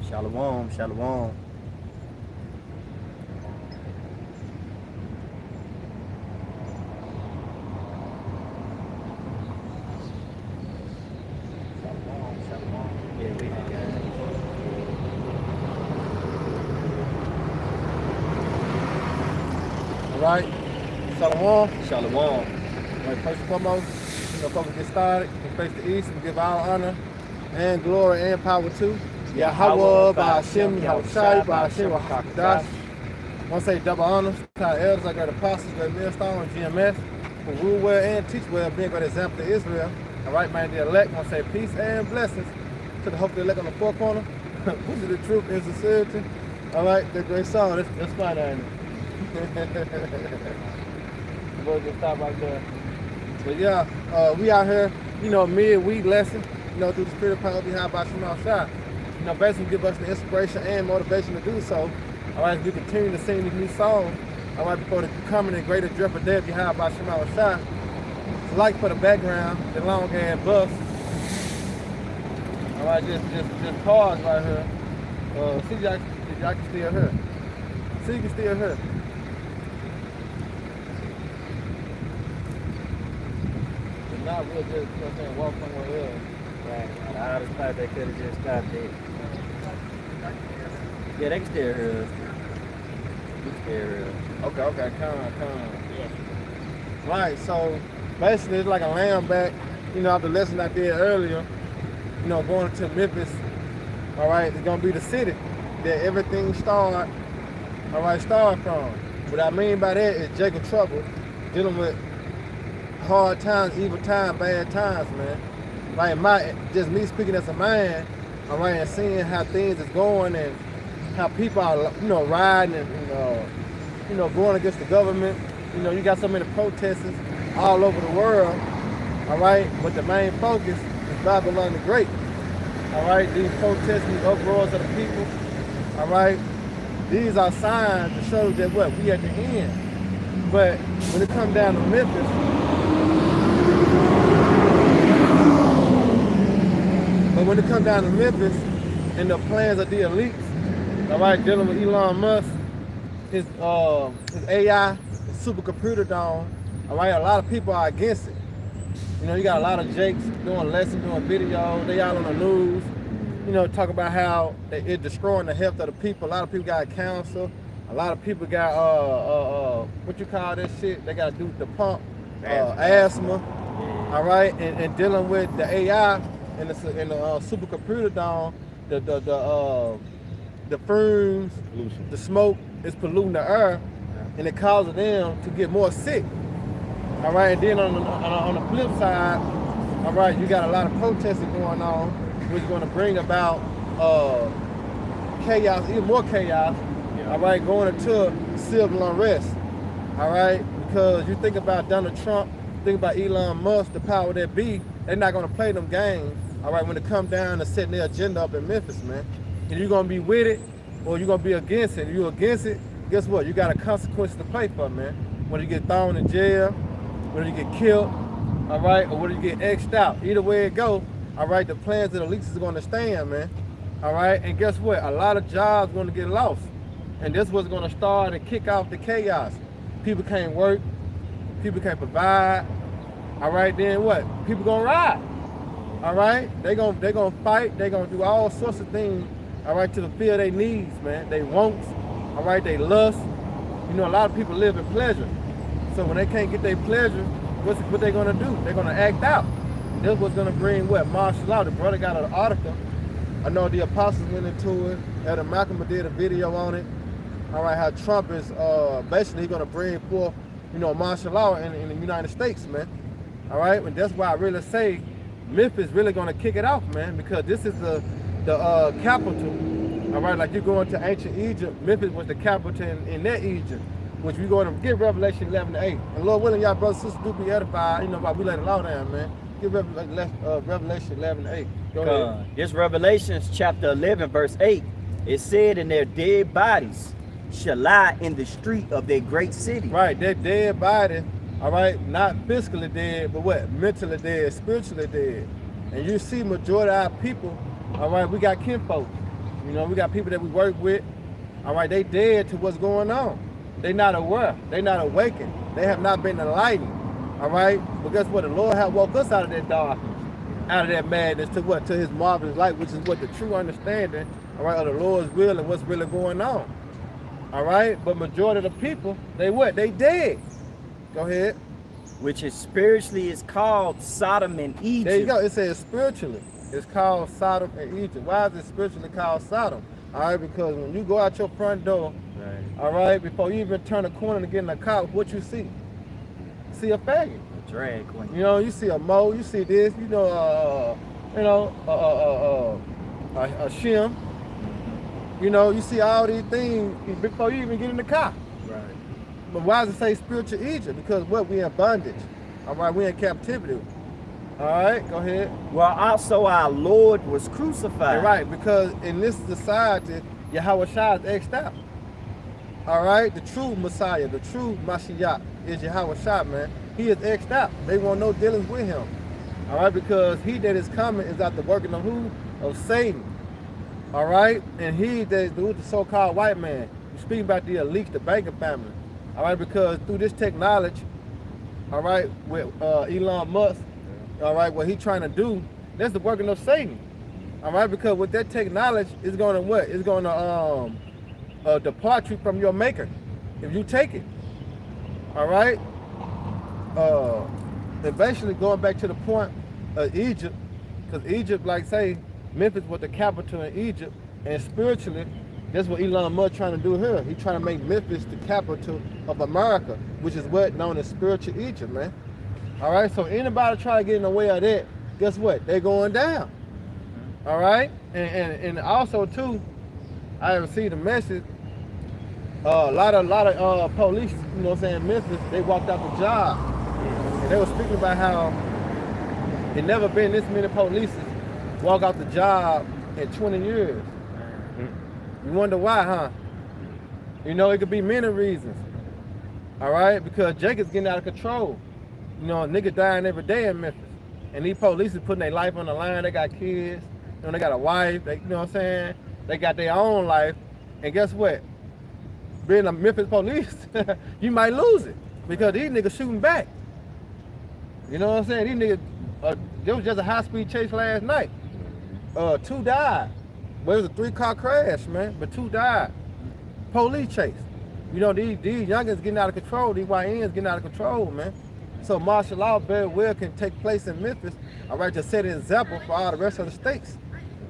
Shalom, shalom. Shalom, shalom. Yeah, we All right. Shalom. Shalom. All right, first and foremost, before we get started, we face the east and give all honor and glory and power to Yahweh, by Hashem, Yahushai, by Hashem, Hakadash. I want to say double honors to our elders, our great apostles, great millstone, and GMS, who rule well and teach well, being a great example to Israel. All right, man, the elect, I want to say peace and blessings to the hope of the elect on the four corner. Which is the truth and sincerity. All right, that great song, that's fine, ain't it? We'll just stop right there. But yeah, we out here, midweek lesson, through the spirit of power behind by Shema Shai. Basically give us the inspiration and motivation to do so. All right, as we continue to sing these new songs, all right, before the coming and greater dreadful day behind by Shema Shai. Like for the background, the long ass bus. All right, just pause right here. See if y'all can still hear. See if you can still hear. If not, we'll just, walk somewhere else. Right. The hottest part they could have just stopped it. Yeah, they can still hear us. We can still hear us. Okay, come. Right, so basically it's like a lamb back, after the lesson I did earlier, going to Memphis, all right, it's gonna be the city that everything start from. What I mean by that is Jacob trouble, dealing with hard times, evil times, bad times, man. Like just me speaking as a man, all right, and seeing how things is going and how people are, riding and, going against the government. You got so many protesters all over the world, all right, but the main focus is Babylon the Great. All right, these protests, these uproars of the people, all right, these are signs to show that we at the end. But when it comes down to Memphis, and the plans of the elites, all right, dealing with Elon Musk, his AI, his supercomputer dome, all right, a lot of people are against it. You got a lot of jakes doing lessons, doing videos, they all on the news, talk about how it's destroying the health of the people. A lot of people got cancer, a lot of people got, what you call that shit, they got to do with the pump, asthma, all right, and dealing with the AI and the supercomputer dome, the fumes, the smoke is polluting the air, and it causes them to get more sick. All right, and then on the flip side, all right, you got a lot of protesting going on, which is going to bring about chaos, even more chaos. All right, going into civil unrest. All right, because you think about Donald Trump, think about Elon Musk, the power that be, they're not going to play them games. All right, when it comes down to setting their agenda up in Memphis, man. And you're going to be with it or you're going to be against it. If you're against it, guess what? You got a consequence to pay for, man. Whether you get thrown in jail, whether you get killed, all right, or whether you get X'd out. Either way it go, all right, the plans of the elites is going to stand, man. All right, and guess what? A lot of jobs going to get lost. And this was going to start and kick off the chaos. People can't work. People can't provide. All right, then what? People going to ride. All right, they gonna fight. They gonna do all sorts of things. All right, to fulfill their needs, man. They wants. All right, they lust. A lot of people live in pleasure. So when they can't get their pleasure, what they gonna do? They're gonna act out. This was gonna bring martial law. The brother got an article. I know the apostles went into it. Elder Malcolm did a video on it. All right, how Trump is basically gonna bring forth, martial law in the United States, man. All right, and that's why I really say Memphis really gonna kick it off, man, because this is the capital. All right, like you going to ancient Egypt, Memphis was the capital in that Egypt, which we going to get Revelation 11:8. And Lord willing, y'all brothers and sisters do be edified, while we lay the law down, man. Give Revelation 11:8. Go ahead. This Revelation chapter 11, verse 8, it said, "And their dead bodies shall lie in the street of their great city." Right, their dead body, all right, not physically dead, but what? Mentally dead, spiritually dead. And you see majority of our people, all right, we got kinfolk. You know, we got people that we work with. All right, they dead to what's going on. They not aware. They not awakened. They have not been enlightened. All right, but guess what? The Lord have woke us out of that darkness, out of that madness to what? To His marvelous light, which is what the true understanding, all right, of the Lord's will and what's really going on. All right, but majority of the people, they what? They dead. Go ahead. Which is spiritually is called Sodom and Egypt. There you go. It says spiritually, it's called Sodom and Egypt. Why is it spiritually called Sodom? All right, because when you go out your front door, right, all right, before you even turn the corner to get in the car, what you see? See a faggot. A drag queen. You know, you see a mo, you see this, you know, a shim. You know, you see all these things before you even get in the car. Right. But why does it say spiritual Egypt? Because what? We in bondage. All right, we in captivity. All right, go ahead. Well, also our Lord was crucified. Right, because in this society, Yahweh Shai is X'd out. All right, the true Messiah, the true Mashiach is Yahweh Shai, man. He is X'd out. They want no dealings with him. All right, because he that is coming is out the working of who? Of Satan. All right, and he that is the so-called white man. You speak about the elites, the banking family. All right, because through this technology, all right, with Elon Musk, all right, what he trying to do, that's the working of Satan. All right, because with that technology, it's going to what? It's going to depart you from your maker if you take it. All right, and basically going back to the point of Egypt, because Egypt, like say, Memphis was the capital in Egypt, and spiritually, that's what Elon Musk trying to do here. He's trying to make Memphis the capital of America, which is what known as spiritual Egypt, man. All right, so anybody try to get in the way of that, guess what? They're going down. All right, and also too, I received a message. A lot of police, you know what I'm saying, Memphis, they walked out the job, and they were speaking about how it never been this many police walk out the job in 20 years. You wonder why, huh? You know, it could be many reasons. All right, because Jacob's getting out of control. You know, a nigga dying every day in Memphis. And these police is putting their life on the line. They got kids, you know, they got a wife, you know what I'm saying? They got their own life. And guess what? Being a Memphis police, you might lose it. Because these niggas shooting back. You know what I'm saying? These niggas, there was just a high-speed chase last night. 2 died. Well, it was a 3-car crash, man, but 2 died. Police chase. You know, these youngins getting out of control, these YNs getting out of control, man. So martial law very well can take place in Memphis, all right, to set an example for all the rest of the states.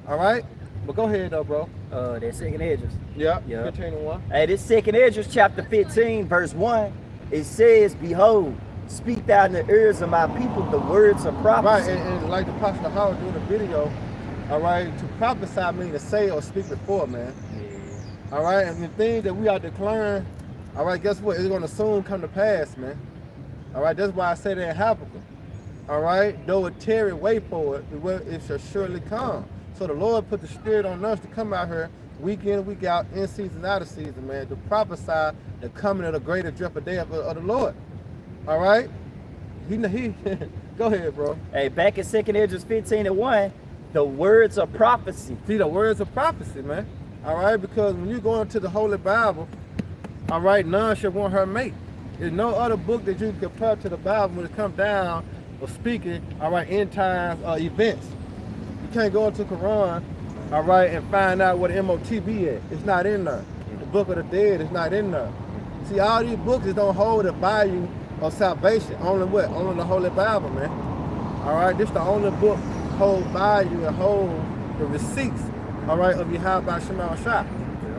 All right? But go ahead though, bro. That 2nd Esdras. Yeah. 15:1. Hey, this 2nd Esdras chapter 15, verse 1, it says, "Behold, speak thou in the ears of my people the words of prophecy." Right, and like the Pastor Howard doing the video, all right, to prophesy means to say or speak before, man. Yeah. All right, and the things that we are declaring, all right, guess what? It's going to soon come to pass, man. All right, that's why I say that in Habakkuk. All right, though it tarry, wait for it, it shall surely come. So the Lord put the Spirit on us to come out here week in, week out, in season, out of season, man, to prophesy the coming of the greater dreadful day of the Lord. All right? He go ahead, bro. Hey, back in 2nd Esdras 15:1, the words of prophecy. See, the words of prophecy, man. All right, because when you go into the Holy Bible, all right, none shall want her mate. There's no other book that you can compare to the Bible when it comes down or speaking, all right, end times events. You can't go into Quran, all right, and find out what MOTB is. It's not in there. The Book of the Dead is not in there. See, all these books don't hold the value of salvation. Only what? Only the Holy Bible, man. All right, this the only book hold value and hold the receipts, all right, of Yahweh Shema Shah.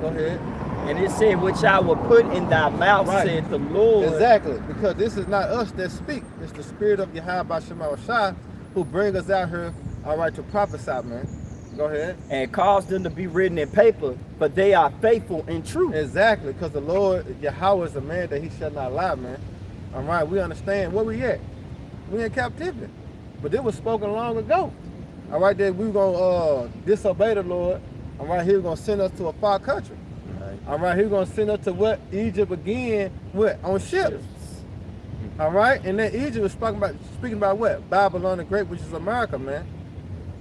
Go ahead. And it said, "Which I will put in thy mouth," right, said the Lord. Exactly, because this is not us that speak. It's the Spirit of Yahweh Shema Shah who bring us out here, all right, to prophesy, man. Go ahead. And cause them to be written in paper, but they are faithful and true. Exactly, because the Lord, Yahweh, is a man that he shall not lie, man. All right, we understand. Where we at? We in captivity. But it was spoken long ago. All right, that we were going to disobey the Lord. All right, he was going to send us to a far country. Right. All right, he was going to send us to what? Egypt again, what? On ships. All right, and then Egypt was speaking about what? Babylon the Great, which is America, man.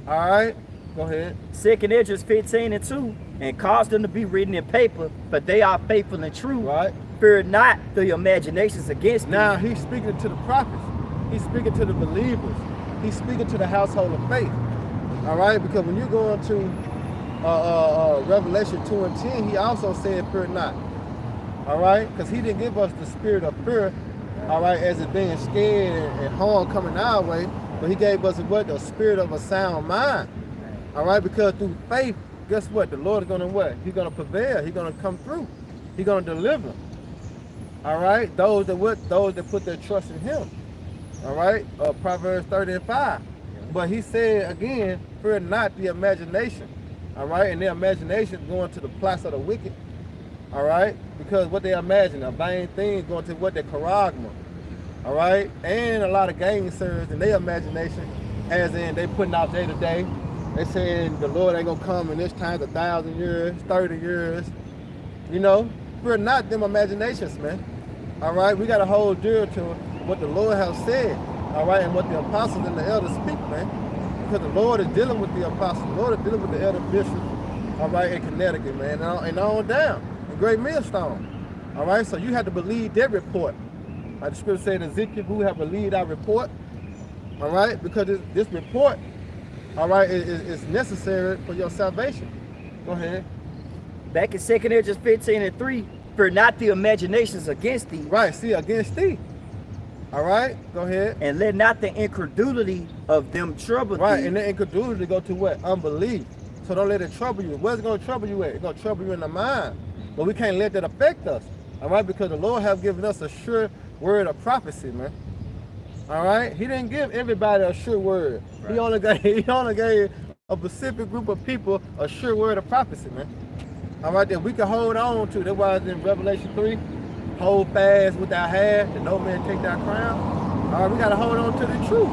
All right, Go ahead. 2nd Esdras 15:2, and cause them to be written in paper, but they are faithful and true. Right. Fear not the imaginations against Now thee. he's speaking to the prophets. He's speaking to the believers. He's speaking to the household of faith. All right, because when you go into Revelation 2:10, he also said, "Fear not." All right, because he didn't give us the spirit of fear. All right, as it being scared and harm coming our way, but he gave us what? The spirit of a sound mind. All right, because through faith, guess what? The Lord is going to what? He's going to prevail. He's going to come through. He's going to deliver. All right, those that put their trust in him. All right, Proverbs 30:5. But he said again, fear not the imagination. All right, and their imagination going to the plots of the wicked. All right, because what they imagine, a vain thing going to what they charagma. All right, and a lot of gainsayers in their imagination, as in they putting out day to day. They saying the Lord ain't gonna come in this time, 1,000 years, 30 years. You know, fear not them imaginations, man. All right, we got to hold dear to what the Lord has said. All right, and what the apostles and the elders speak, man. Because the Lord is dealing with the apostles, the Lord is dealing with the elder bishops. All right, in Connecticut, man, and on down in Great Millstone. All right, so you have to believe their report. Like the scripture said in Ezekiel, who have believed our report. All right, because this report, all right, is necessary for your salvation. Go ahead. Back in 2nd Esdras 15:3, fear not the imaginations against thee. Right, see, against thee. All right, go ahead. And let not the incredulity of them trouble thee. Right, and the incredulity go to what? Unbelief. So don't let it trouble you. Where's it going to trouble you at? It's going to trouble you in the mind. But we can't let that affect us. All right, because the Lord has given us a sure word of prophecy, man. All right, he didn't give everybody a sure word. Right. He only gave a specific group of people a sure word of prophecy, man. All right, that we can hold on to. That's why it's in Revelation 3, hold fast with our hand, and no man take thy crown. All right, we got to hold on to the truth.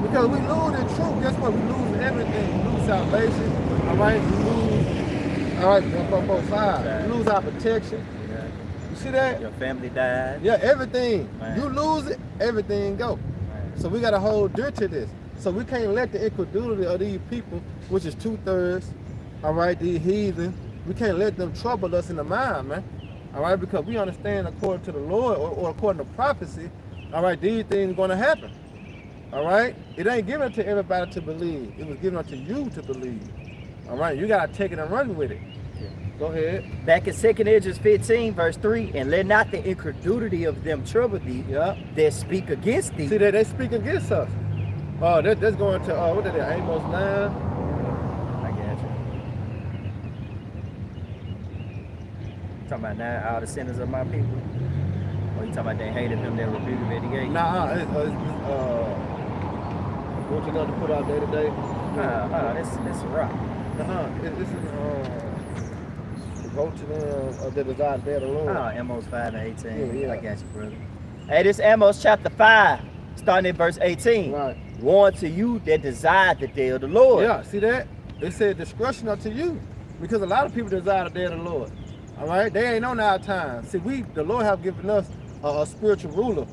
Because we lose the truth, guess what? We lose everything. We lose salvation. All right, we lose, all right, on both sides. We lose our protection. Yeah. You see that? Your family died. Yeah, everything. Man. You lose it, everything go. Man. So we got to hold dear to this. So we can't let the incredulity of these people, which is 2/3, all right, these heathen, we can't let them trouble us in the mind, man. All right, because we understand according to the Lord or according to prophecy, all right, these things are going to happen. All right, it ain't given to everybody to believe. It was given to you to believe. All right, you got to take it and run with it. Yeah. Go ahead. Back in 2nd Esdras 15:3, and let not the incredulity of them trouble thee, that speak against thee. See, they speak against us. Oh, that's going to, what is that, Amos 9? I got you. Talking about now all the sinners of my people? Or you talking about they hated them that rebuked him at the gate? Nah, what you got to put out day to day? That's a rock. This is go to them that desire the day of the Lord. Amos 5:18. Yeah. I got you, brother. Hey, this Amos chapter 5, starting at verse 18. Right. Warn to you that desire the day of the Lord. Yeah, see that? They said discretion unto you. Because a lot of people desire the day of the Lord. All right? They ain't on our time. See, the Lord have given us a spiritual ruler.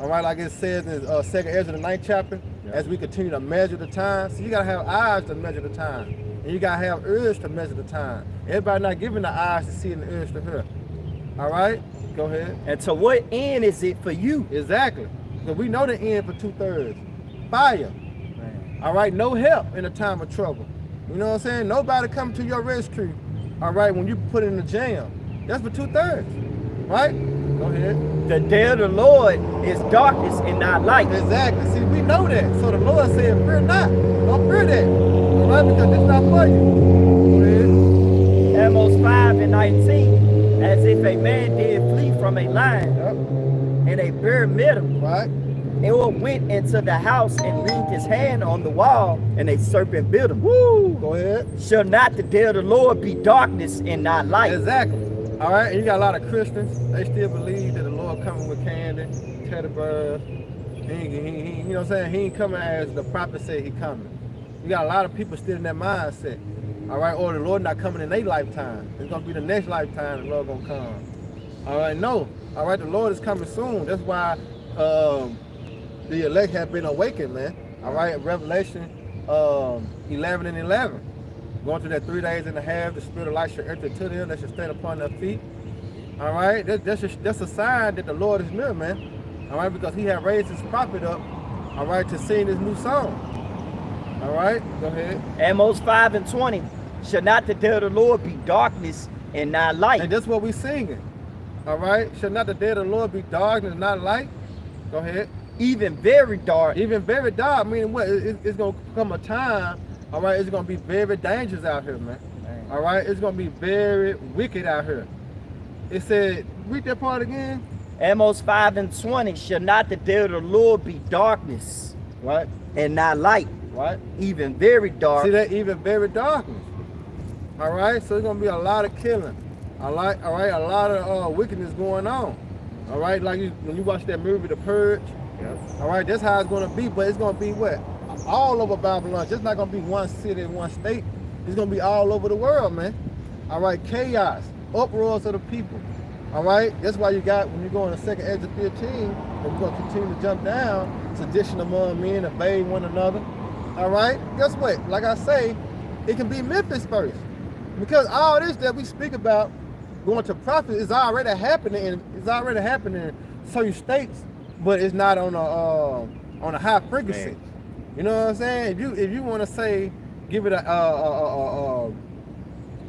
All right, like it says in 2nd Ezra, the 9th chapter, as we continue to measure the time. So you got to have eyes to measure the time. And you got to have ears to measure the time. Everybody not giving the eyes to see and the ears to hear. All right? Go ahead. And to what end is it for you? Exactly. Because we know the end for 2/3. Fire. Man. All right? No help in a time of trouble. You know what I'm saying? Nobody come to your rescue. All right? When you put in the jam. That's for 2/3. Right? Go ahead. The day of the Lord is darkness and not light. Exactly. See, we know that. So the Lord said, fear not. Don't fear that. All right? Because it's not for you. Go ahead. Amos 5:19. As if a man did flee from a lion, and a bear met him. Right. And went into the house and leaned his hand on the wall, and a serpent bit him. Woo! Go ahead. Shall not the day of the Lord be darkness and not light? Exactly. All right, and you got a lot of Christians, they still believe that the Lord coming with candy, teddy bears. He, you know what I'm saying? He ain't coming as the prophet said he coming. You got a lot of people still in that mindset. All right, or the Lord not coming in their lifetime. It's gonna be the next lifetime the Lord gonna come. All right, no. All right, the Lord is coming soon. That's why the elect have been awakened, man. All right, Revelation 11 and 11. Going through that 3 days and a half, the spirit of light shall enter to them, they shall stand upon their feet. All right, that's a sign that the Lord is near, man. All right, because he had raised his prophet up, all right, to sing this new song. All right, go ahead. Amos 5 and 20. Shall not the day of the Lord be darkness and not light? And that's what we're singing. All right, shall not the day of the Lord be darkness and not light? Go ahead. Even very dark. Even very dark, meaning what? It's going to come a time, all right, it's going to be very dangerous out here, man. All right, it's going to be very wicked out here. It said, read that part again. Amos 5 and 20. Shall not the day of the Lord be darkness, right, and not light? Right. Even very dark. See that? Even very darkness. All right, so there's going to be a lot of killing. All right, a lot of wickedness going on. All right, like when you watch that movie, The Purge. Yes. All right, that's how it's going to be, but it's going to be what? All over Babylon. It's just not going to be one city, one state. It's going to be all over the world, man. All right, chaos, uproars of the people. All right, that's why you got, when you go in the second Ezra 15, and we're going to continue to jump down, sedition among men, obey one another. All right, guess what? Like I say, it can be Memphis first. Because all this that we speak about going to prophet is already happening, and it's already happening in certain states, but it's not on a high frequency. Man. You know what I'm saying? If you want to say give it a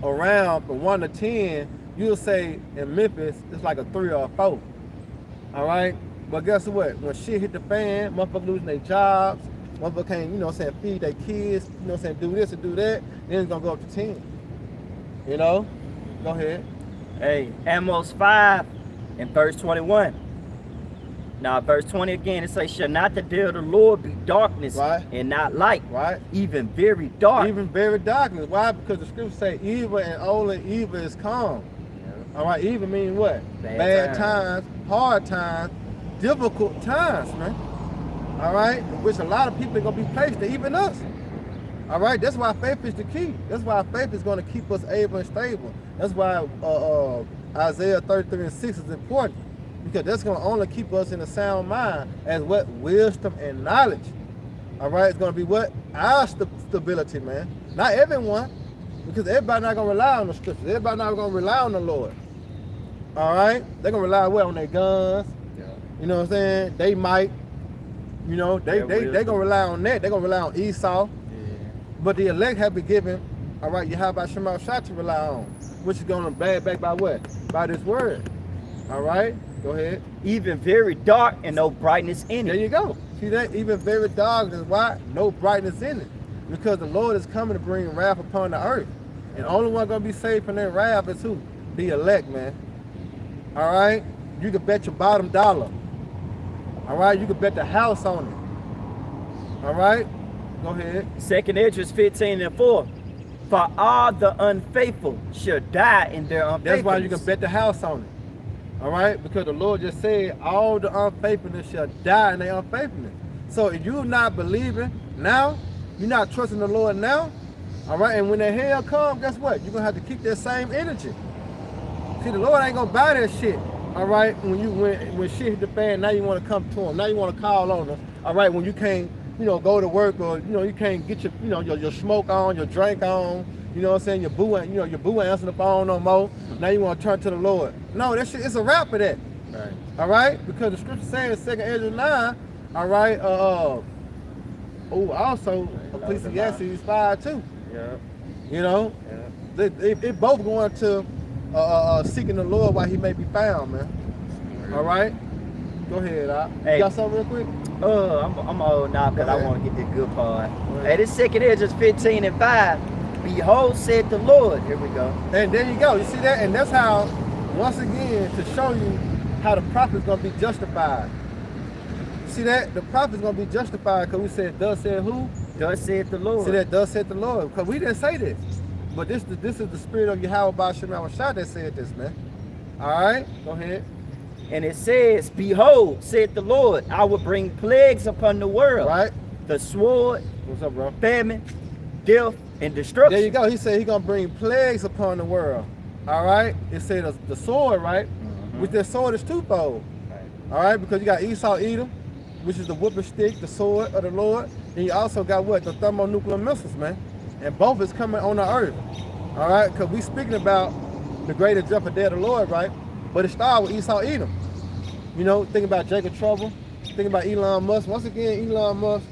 round from 1 to 10, you'll say in Memphis it's like a 3 or a 4. All right, but guess what? When shit hit the fan, motherfuckers losing their jobs, motherfuckers can't, you know what I'm saying, feed their kids, you know what I'm saying, do this and do that, then it's gonna go up to 10. You know? Go ahead. Hey, Amos 5 and verse 21. Now, verse 20 again, it says, shall not the day of the Lord be darkness, right, and not light? Right. Even very dark. Even very darkness. Why? Because the scriptures say evil and only evil is calm. Yeah. All right, evil means what? Bad times, hard times, difficult times, man. All right, which a lot of people are going to be placed to, even us. All right, that's why faith is the key. That's why faith is going to keep us able and stable. That's why Isaiah 33 and 6 is important, because that's going to only keep us in a sound mind as what? Wisdom and knowledge. All right, it's going to be what? Our stability, man. Not everyone, because everybody not going to rely on the scriptures. Everybody not going to rely on the Lord. All right, they're going to rely what? On their guns. Yeah. You know what I'm saying? They might. You know, they going to rely on that. They're going to rely on Esau. But the elect have been given, all right, Yahweh Shema Shah to rely on, which is going to back by what? By this word. All right, go ahead. Even very dark and no brightness in it. There you go. See that? Even very darkness. Why? No brightness in it. Because the Lord is coming to bring wrath upon the earth. And the only one going to be saved from that wrath is who? The elect, man. All right? You can bet your bottom dollar. All right? You can bet the house on it. All right? Go ahead. 2nd Ezra 15 and 4. For all the unfaithful shall die in their unfaithfulness. That's why you can bet the house on it. All right? Because the Lord just said all the unfaithfulness shall die in their unfaithfulness. So if you're not believing now, you're not trusting the Lord now, all right? And when the hell comes, guess what? You're going to have to keep that same energy. See, the Lord ain't going to buy that shit. All right? When shit hit the fan, now you want to come to him. Now you want to call on him. All right? When you can't, you know, go to work, or, you know, you can't get your, you know, your smoke on, your drink on, you know what I'm saying, your boo ain't answering the phone no more. Now you want to turn to the Lord. No, that shit, it's a wrap for that. Right. All right? Because the scripture saying in 2nd Ezra 9, all right, also Ecclesiastes 5 too. Yeah. You know? Yeah. They both going to seeking the Lord while he may be found, man. All right? Go ahead, Hey. You got something real quick? I'm old now because I want to get the good part. Hey, this 2nd Ezra 15 and 5. Behold, said the Lord. Here we go. And there you go. You see that? And that's how, once again, to show you how the prophet's going to be justified. You see that? The prophet's going to be justified because we said, thus said who? Thus said the Lord. See that? Thus said the Lord. Because we didn't say this. But this is the spirit of Yahweh Shema Shah that said this, man. All right? Go ahead. And it says, behold, said the Lord, I will bring plagues upon the world. Right. The sword, what's up, bro? Famine, death, and destruction. There you go. He said he's going to bring plagues upon the world. All right? It said the sword, right? Mm-hmm. Which that sword is twofold. Right. All right? Because you got Esau, Edom, which is the whooping stick, the sword of the Lord. then you also got what? The thermonuclear missiles, man. And both is coming on the earth. All right? Because we speaking about the greatest jump of day of the Lord, right? But it started with Esau Edom. You know, think about Jacob Trouble. Think about Elon Musk. Once again, Elon Musk,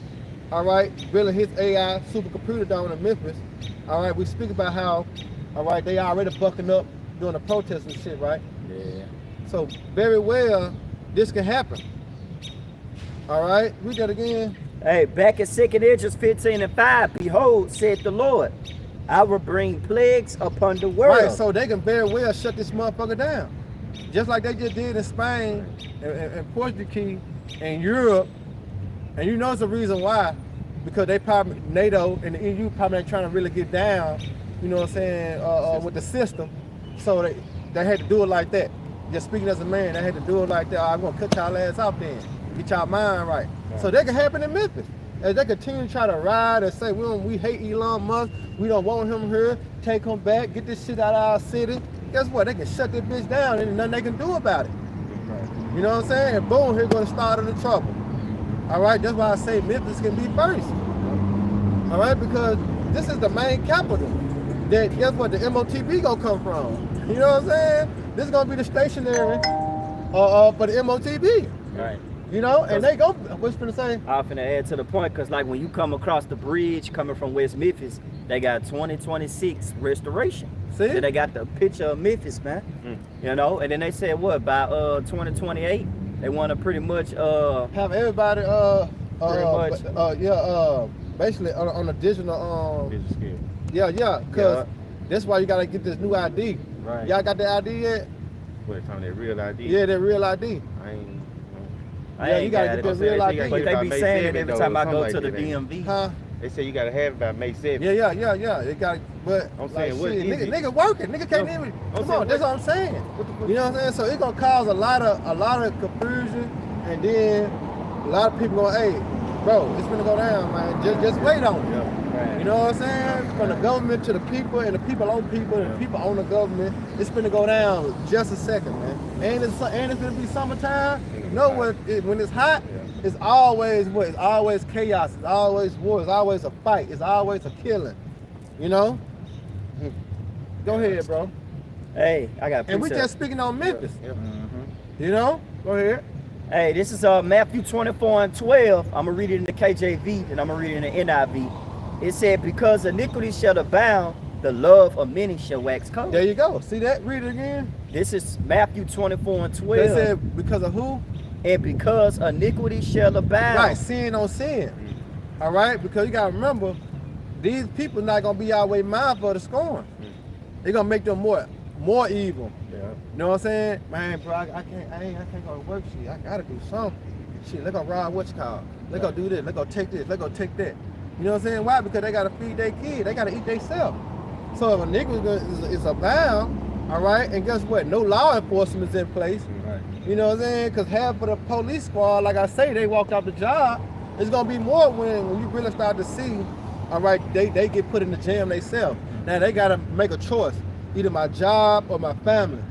all right, building his AI supercomputer down in Memphis. All right, we speak about how, all right, they already bucking up doing the protests and shit, right? Yeah. So very well, this can happen. All right, read that again. Hey, back in 2 Edges 15:5, behold, said the Lord, I will bring plagues upon the world. Right, so they can very well shut this motherfucker down. Just like they just did in Spain and Portugal and Europe. And you know it's the reason why. Because they probably, NATO and the EU probably ain't trying to really get down, you know what I'm saying, with the system. So they had to do it like that. Just speaking as a man, they had to do it like that. I'm gonna cut y'all ass off then. Get y'all mind right. So that can happen in Memphis. As they continue to try to ride and say, we hate Elon Musk, we don't want him here, take him back, get this shit out of our city. Guess what? They can shut that bitch down and nothing they can do about it. You know what I'm saying? And boom, here goes the start of the trouble. All right, that's why I say Memphis can be first. All right, because this is the main capital that, guess what, the MOTB gonna come from. You know what I'm saying? This is gonna be the stationary for the MOTB. Right. You know, and they go, what's finna say? I'm finna add to the point, because like when you come across the bridge coming from West Memphis, they got 2026 restoration. See? So they got the picture of Memphis, man. You know, and then they said what, by 2028, they want to pretty much have everybody basically on a digital scale. Yeah, because that's why you gotta get this new ID. Right. Y'all got the ID yet? What, talking that real ID? Yeah, that real ID. You gotta get that real ID. But they be saying it every time I go to the DMV. Huh? They say you gotta have it by May 7th. Yeah. It got, but I'm saying, what is it? nigga working, nigga can't even. Come on, that's what I'm saying. You know what I'm saying? So it's gonna cause a lot of confusion, and then a lot of people going, hey, bro, it's gonna go down, man. Just wait on it. Right. You know what I'm saying? From the government to the people, and the people on people, and the people on the government. It's gonna go down just a second, man. And it's gonna be summertime. You know when it's hot, it's always what? It's always chaos. It's always war. It's always a fight. It's always a killing. You know? Go ahead, bro. Hey, I got. And we just speaking on Memphis. You know? Go ahead. Hey, this is Matthew 24:12. I'm gonna read it in the KJV, and I'm gonna read it in the NIV. It said, because iniquity shall abound, the love of many shall wax cold. There you go. See that? Read it again. This is Matthew 24:12. They said, because of who? And because iniquity shall abound. Right, sin on sin. All right? Because you got to remember, these people not going to be our way mindful of the scorn. They're going to make them more evil. Yeah. You know what I'm saying? Man, bro, I can't go to work. Shit, I got to do something. Shit, they're going to ride what's called. They're going to do this. They're going to take this. They're going to take that. You know what I'm saying? Why? Because they got to feed their kids. They got to eat themselves. So if a nigga is abound, all right, and guess what? No law enforcement is in place. Right. You know what I'm saying? Because half of the police squad, like I say, they walked out the job. It's going to be more when you really start to see, all right, they get put in the jam themselves. Now they got to make a choice, either my job or my family.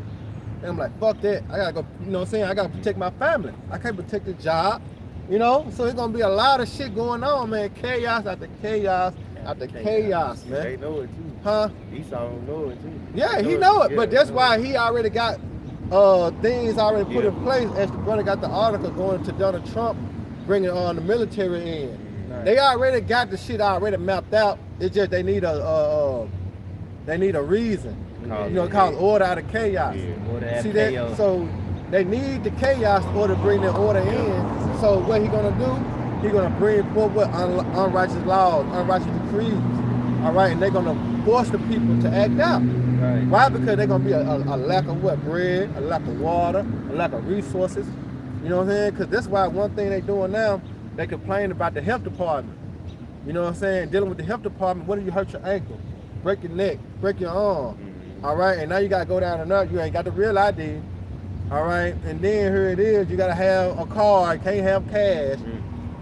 And I'm like, fuck that. I got to go, you know what I'm saying? I got to protect my family. I can't protect the job, you know? So it's going to be a lot of shit going on, man. Chaos after chaos after chaos, man. They know it too. Huh? Esau know it too. Yeah, he know it, but that's why he already got things already put in place. As the brother got the article going to Donald Trump, bringing on the military in. Right. They already got the shit already mapped out. It's just they need a reason. Called order out of chaos. Yeah. See that? Chaos. So they need the chaos in order to bring the order in. So what he gonna do? He gonna bring forward unrighteous laws, unrighteous decrees. All right, and they're gonna force the people to act out. Right. Why? Because they're gonna be a lack of what? Bread, a lack of water, a lack of resources. You know what I'm saying? Because that's why one thing they're doing now, they complain about the health department. You know what I'm saying? Dealing with the health department, what if you hurt your ankle, break your neck, break your arm? All right, and now you gotta go down and up. You ain't got the real ID. All right, and then here it is. You gotta have a card, can't have cash.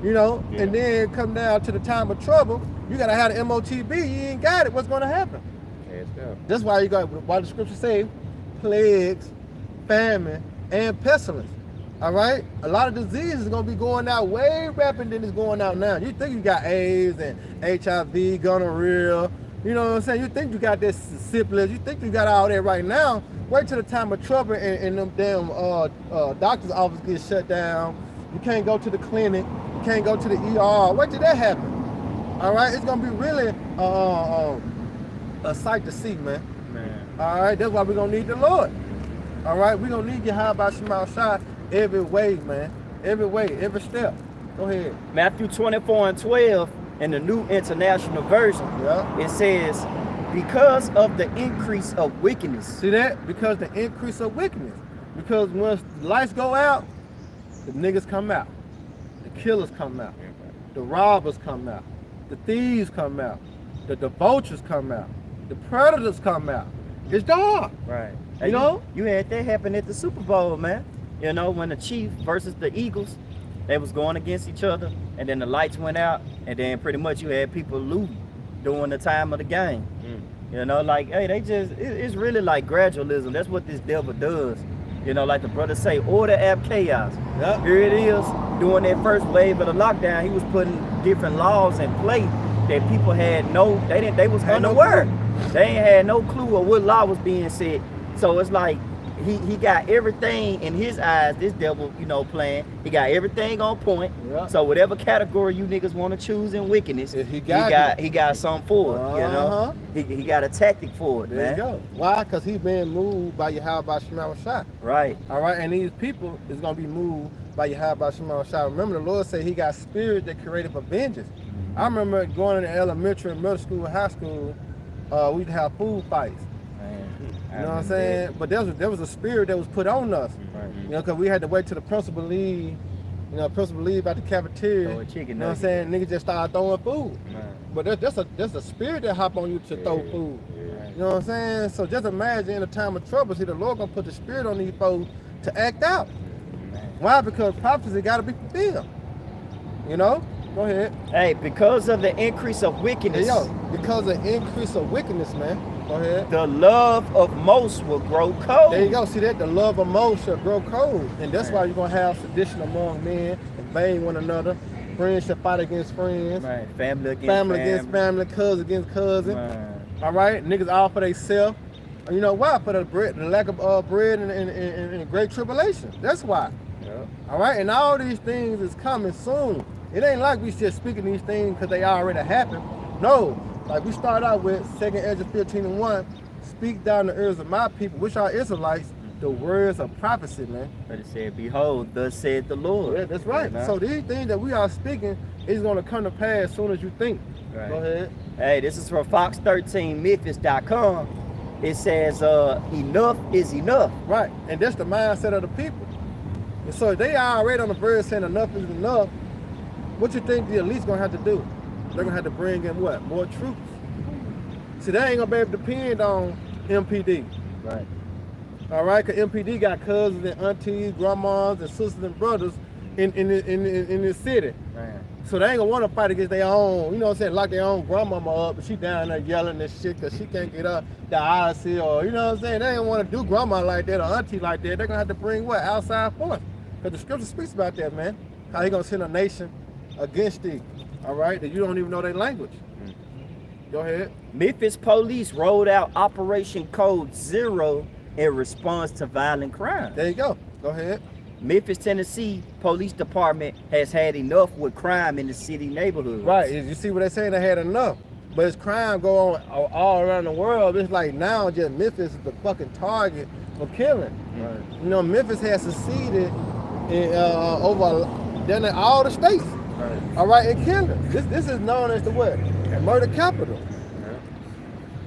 You know, and then come down to the time of trouble, you gotta have the MOTB. You ain't got it. What's gonna happen? That's why the scripture say plagues, famine, and pestilence. All right, a lot of diseases is gonna be going out way rapid than it's going out now. You think you got AIDS and HIV, gonorrhea, you know what I'm saying? You think you got this syphilis, you think you got all that right now. Wait till the time of trouble and them damn doctor's office gets shut down. You can't go to the clinic, you can't go to the ER. Wait till that happen. All right, it's gonna be really a sight to see, man. All right, that's why we're gonna need the Lord. All right, we're gonna need you how about Shema Shai every way, man. Every way, every step. Go ahead. Matthew 24:12 in the New International Version, Yeah. it says, because of the increase of wickedness. See that? Because the increase of wickedness. Because once the lights go out, the niggas come out. The killers come out. The robbers come out. The thieves come out. The vultures come out. The predators come out. It's dark. Right. You know? You had that happen at the Super Bowl, man. You know, when the Chiefs versus the Eagles, they was going against each other, and then the lights went out, and then pretty much you had people looting during the time of the game. You know, like, hey, it's really like gradualism. That's what this devil does. You know, like the brothers say, order ab chaos. Yep. Here it is, during that first wave of the lockdown, he was putting different laws in place that people had they was unaware. They ain't had no clue of what law was being said. So it's like he got everything in his eyes, this devil, you know, playing. He got everything on point. Yeah. So whatever category you niggas want to choose in wickedness, He he got got something for it. You Uh-huh. know, he got a tactic for it, There man. you go. Why? Because he being moved by Yahweh Shema Shai. Right. All right, and these people is gonna be moved by Yahweh Shema Shai. Remember, the Lord said He got spirit that created for vengeance. I remember going into elementary, middle school, high school. We'd have food fights. You know what I'm saying? But there was a spirit that was put on us. Right. You know, because we had to wait till the principal leave. You know, principal leave out the cafeteria. Throw a chicken You know what I'm saying? Niggas just started throwing food. But there's a spirit that hop on you to throw food. You know what I'm saying? So just imagine in a time of trouble, see the Lord gonna put the spirit on these folks to act out. Why? Because prophecy gotta be fulfilled. You know? Go ahead. Hey, because of the increase of wickedness, Hey, yo, because of increase of wickedness, man. Go ahead. the love of most will grow cold. There you go. See that? The love of most shall grow cold. And that's why you're going to have sedition among men, invade one another. Friends shall fight against friends. Right. Family against Family against family. Cousin against cousin. Man. All right? Niggas all for themselves. You know why? For the lack of bread and great tribulation. That's why. Yep. All right? And all these things is coming soon. It ain't like we just speaking these things because they already happened. No. Like we start out with 2nd Ezra 15:1, speak down the ears of my people, which are Israelites, the words of prophecy, man. But it said, behold, thus said the Lord. Yeah, that's right. Right. So these things that we are speaking is going to come to pass as soon as you think. Right. Go ahead. Hey, this is from Fox13Memphis.com. It says, enough is enough. Right. And that's the mindset of the people. And so if they are already on the verge saying enough is enough, what you think the elite's going to have to do? They're going to have to bring in what? More troops. See, they ain't going to be able to depend on MPD. Right. All right? Because MPD got cousins and aunties, grandmas, and sisters and brothers in this city. Man. So they ain't going to want to fight against their own, you know what I'm saying, lock their own grandmama up, but she down there yelling and shit because she can't get up the odyssey, or, you know what I'm saying, they ain't want to do grandma like that or auntie like that. They're going to have to bring what? Outside force. Because the scripture speaks about that, man. How he going to send a nation against thee. All right, that you don't even know their language. Go ahead. Memphis police rolled out Operation Code Zero in response to violent crime. There you go. Go ahead. Memphis, Tennessee Police Department has had enough with crime in the city neighborhood. Right. You see what they're saying? They had enough. But as crime go on all around the world, it's like now just Memphis is the fucking target for killing. Right. You know, Memphis has succeeded in over all the states. Right. All right, in killing. This is known as the what? Murder capital.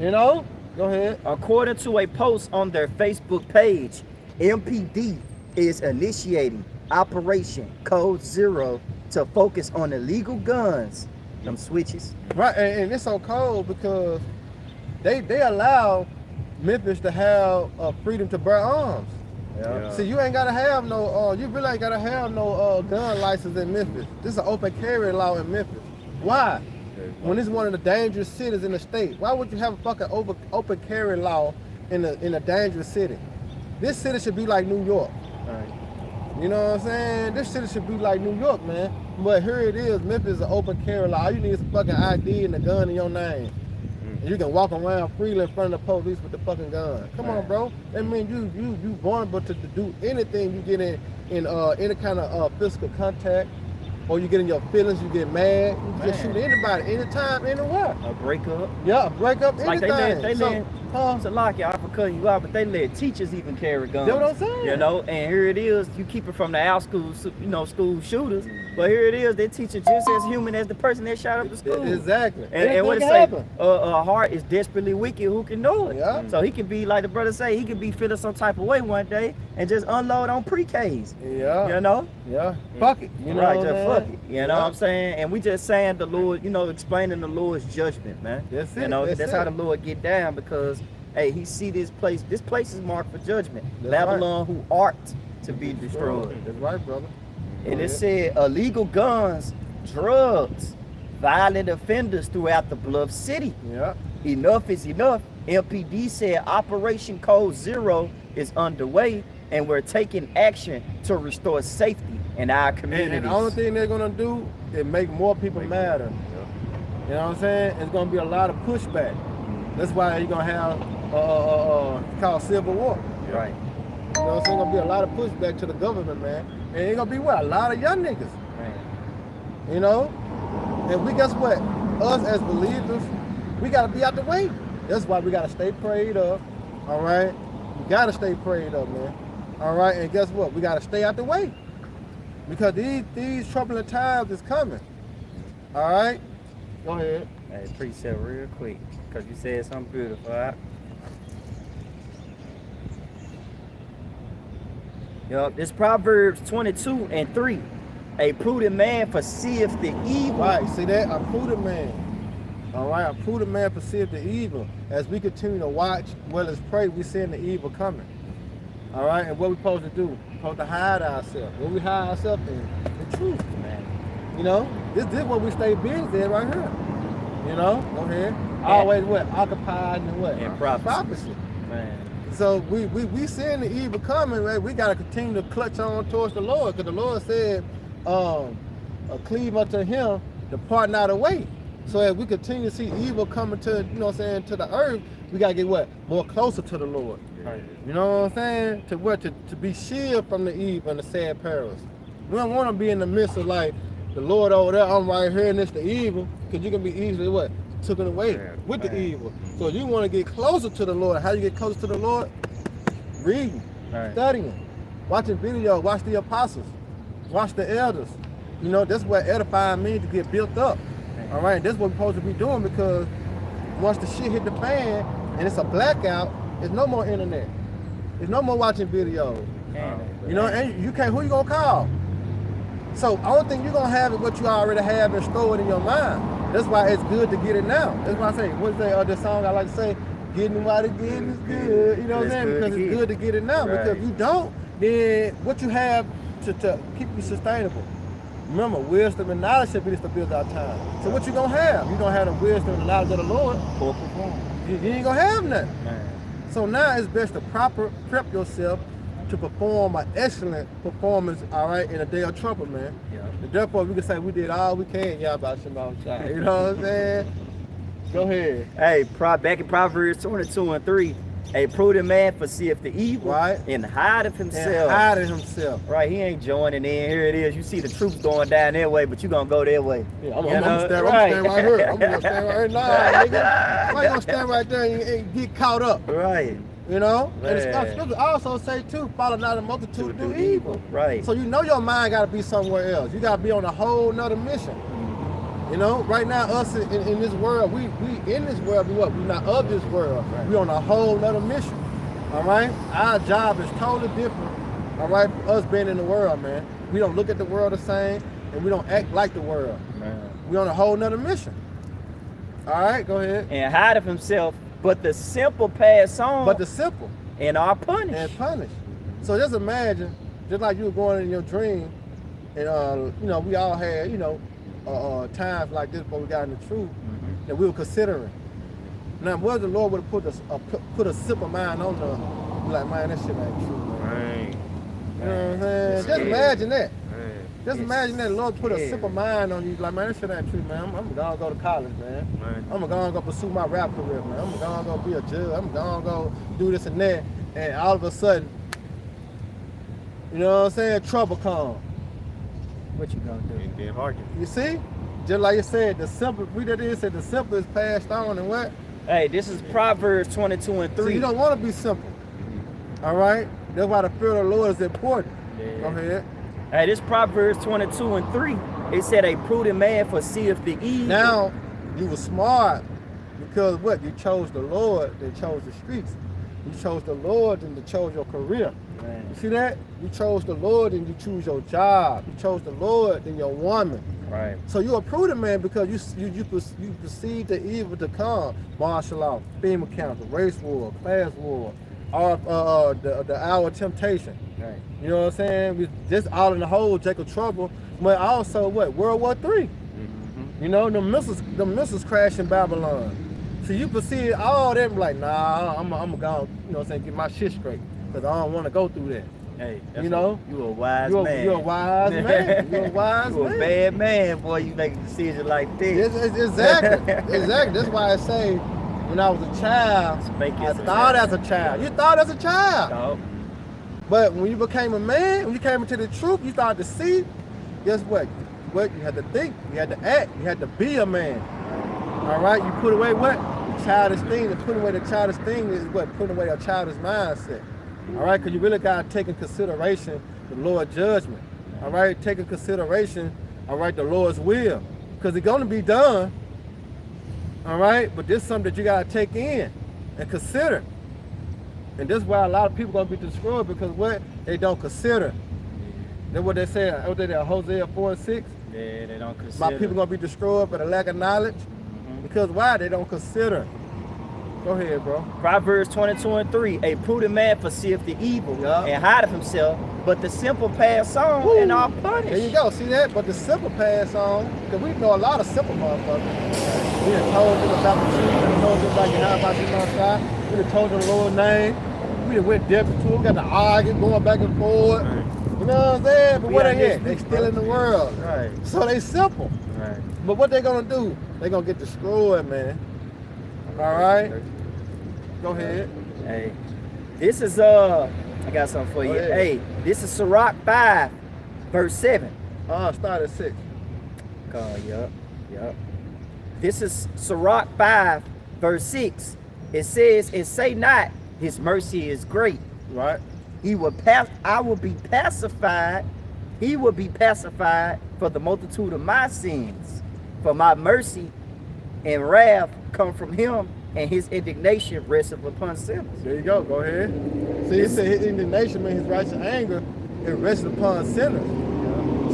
You know? Go ahead. According to a post on their Facebook page, MPD is initiating Operation Code Zero to focus on illegal guns, them switches. Right, and it's so cold because they allow Memphis to have freedom to bear arms. Yeah. See, you ain't gotta have no, you really ain't gotta have no gun license in Memphis. This is an open carry law in Memphis. Why? When it's one of the dangerous cities in the state, why would you have a fucking open carry law in a dangerous city? This city should be like New York. Right. You know what I'm saying? This city should be like New York, man. But here it is. Memphis is an open carry law. All you need is a fucking ID and a gun in your name. And you can walk around freely in front of the police with the fucking gun. Come on, bro. That means you vulnerable to do anything you get in any kind of physical contact, or you get in your feelings, you get mad, you can shoot anybody, anytime, anywhere. A breakup. Yeah, a breakup, anything. Like they let, to lock you, I for cutting you out, but they let teachers even carry guns. That's what I'm saying. You know, and here it is, you keep it from the out schools, you know, school shooters, but here it is, they teach it just as human as the person that shot up the school. Exactly. And what it say, a heart is desperately wicked, who can know it? Yeah. So he could be, like the brother say, he could be feeling some type of way one day and just unload on pre-Ks. Yeah. You know? Yeah. Fuck it. You know right, what just fuck it. You know what I'm saying? And we just saying the Lord, you know, explaining the Lord's judgment, man. That's it. You know, that's how the Lord get down, because hey, he see this place. This place is marked for judgment. That's Babylon, who art to be destroyed. That's right, brother. And it said illegal guns, drugs, violent offenders throughout the Bluff City. Yeah. Enough is enough. MPD said Operation Code Zero is underway, and we're taking action to restore safety in our communities. And the only thing they're gonna do is make more people madder. You know what I'm saying? It's gonna be a lot of pushback. That's why you're gonna have called civil war. Right. You know what I'm saying? Gonna be a lot of pushback to the government, man. And it's gonna be what? A lot of young niggas. Man. You know? And we guess what? Us as believers, we gotta be out the way. That's why we gotta stay prayed up. All right? We gotta stay prayed up, man. All right, and guess what? We gotta stay out the way. Because these troubling times is coming. All right? Go ahead. Hey, precept real quick, because you said something beautiful, all right? Yup, this Proverbs 22:3. A prudent man foreseeth the evil. Right, see that? A prudent man. All right, a prudent man foreseeth the evil. As we continue to watch, well as pray, we seeing the evil coming. All right, and what we supposed to do? We're supposed to hide ourselves. What we hide ourselves in? The truth, man. You know, this is what we stay busy at right here. You know, go ahead. Always what? Occupied and what? And prophecy. Man. So we seeing the evil coming, right? We gotta continue to clutch on towards the Lord, because the Lord said, cleave unto him, depart not away. So as we continue to see evil coming to, you know what I'm saying, to the earth, we gotta get what? More closer to the Lord. Right. You know what I'm saying? To what? To be shielded from the evil and the sad perils. We don't want to be in the midst of like the Lord over there, I'm right here and it's the evil, because you can be easily what? Taken away with the evil. So you want to get closer to the Lord. How you get closer to the Lord? Reading, studying, watching videos, watch the apostles, watch the elders. You know, that's what edifying means, to get built up. All right, that's what we're supposed to be doing, because once the shit hit the fan and it's a blackout, there's no more internet. There's no more watching videos. You know, and you can't, who you gonna call? So I don't think you're gonna have it what you already have and store it in your mind. That's why it's good to get it now. That's why I say, what's that this song I like to say, getting what it getting is good. You know what I'm saying? Because it's good to get it now. Right. Because if you don't, then what you have to keep you sustainable. Remember, wisdom and knowledge should be the build our time. So what you gonna have? You gonna have the wisdom and the knowledge of the Lord. You ain't gonna have nothing. Man. So now it's best to prep yourself to perform an excellent performance, all right, in a day of trouble, man. Yeah. And therefore, we can say we did all we can, y'all, about Shimon Shai. You know what I'm saying? Go ahead. Hey, back in Proverbs 22:3, a prudent man foreseeth the evil, right, and hideth himself. Right, he ain't joining in. Here it is. You see the troops going down that way, but you gonna go that way. Yeah, I'm gonna stand right here. I'm gonna stand right here. Nah, nigga. Why you gonna stand right there and get caught up? Right. You know? Man. And the scripture also say too, follow not a multitude do evil. Right. So you know your mind gotta be somewhere else. You gotta be on a whole nother mission. You know, right now us in this world, we in this world, we not of this world. Right. We on a whole nother mission. All right? Our job is totally different. All right, us being in the world, man. We don't look at the world the same, and we don't act like the world. Man. We on a whole nother mission. All right, go ahead. And hide of himself, but the simple pass on. But the simple. And are punished. And punished. So just imagine, just like you were going in your dream, and you know, we all had, you know, times like this before we got in the truth, that we were considering. Now, what if the Lord would have put a simple mind on us? Be like, man, that shit ain't true, man. You know what I'm saying? That's Just scary. imagine that. Man, Just It's imagine that Lord put a scary. simple mind on you. Like, man, that shit ain't true, man. I'm gonna go to college, man. man. I'm gonna go pursue my rap career, man. I'm gonna go be a judge. I'm gonna go do this and that. And all of a sudden, you know what I'm saying? Trouble comes. What you gonna do? And then hearken. You see? Just like you said, the simple, we did this, said the simple is passed on and what? Hey, this is Proverbs 22 and 3. So you don't want to be simple. All right? That's why the fear of the Lord is important. Yeah. Go ahead. Hey, this Proverbs 22 and 3. It said a prudent man foreseeth the evil. Now, you were smart because what? You chose the Lord, then chose the streets. You chose the Lord, then you chose your career. Man. You see that? You chose the Lord, then you choose your job. You chose the Lord, then your woman. Right. So you're a prudent man because you perceive the evil to come. Martial law, FEMA council, race war, class war, the hour of temptation. Right. You know what I'm saying? We just all in the whole Jacob trouble. But also what? World War III. Mm-hmm. You know, the missiles crash in Babylon. So you perceive all them like, nah, I'm gonna go, you know what I'm saying, get my shit straight. Because I don't want to go through that. Hey, You know? you a wise man. You're a wise man. You're a wise You man. a bad man, boy. You make a decision like this. Exactly. Exactly. That's why I say when I was a child, Spank I as a thought child. as a child. You thought as a child. Dog. But when you became a man, when you came into the truth, you started to see, guess what? What you had to think, you had to act, you had to be a man. All right? You put away what? The childish thing. And putting away the childish thing is what? Putting away a childish mindset. All right? Because you really got to take in consideration the Lord's judgment. All right? Take in consideration, all right, the Lord's will. Because it's going to be done. All right? But this is something that you got to take in and consider. And this is why a lot of people going to be destroyed because what? They don't consider. That's what they say. What they say, Hosea 4 and 6. Yeah, they don't consider. My people going to be destroyed for the lack of knowledge. Because why? They don't consider. Go ahead, bro. Proverbs 22 and 3. A prudent man foreseeth the evil Yeah. and hideth himself, but the simple pass on Woo. and are punished. There you go. See that? But the simple pass on, because we know a lot of simple motherfuckers. We done told them about the truth. We done told them about your how about you outside. We done told them the Lord's name. We done went deep into it. We got to argue, going back and forth. You know what I'm saying? But We what out they here at? They speak, still in the world. Right. So they simple. Right. But what they gonna do? They gonna get destroyed, man. All right? Go ahead. Hey, this is I got something for you. Go ahead. Hey, this is Sirach 5, verse 7. Start at 6. Yup. This is Sirach 5, verse 6. It says, "And say not, his mercy is great. Right? I will be pacified. He will be pacified for the multitude of my sins. For my mercy and wrath come from him, and his indignation resteth upon sinners." There you go. Go ahead. See, he said his indignation means his righteous anger. It rests upon sinners.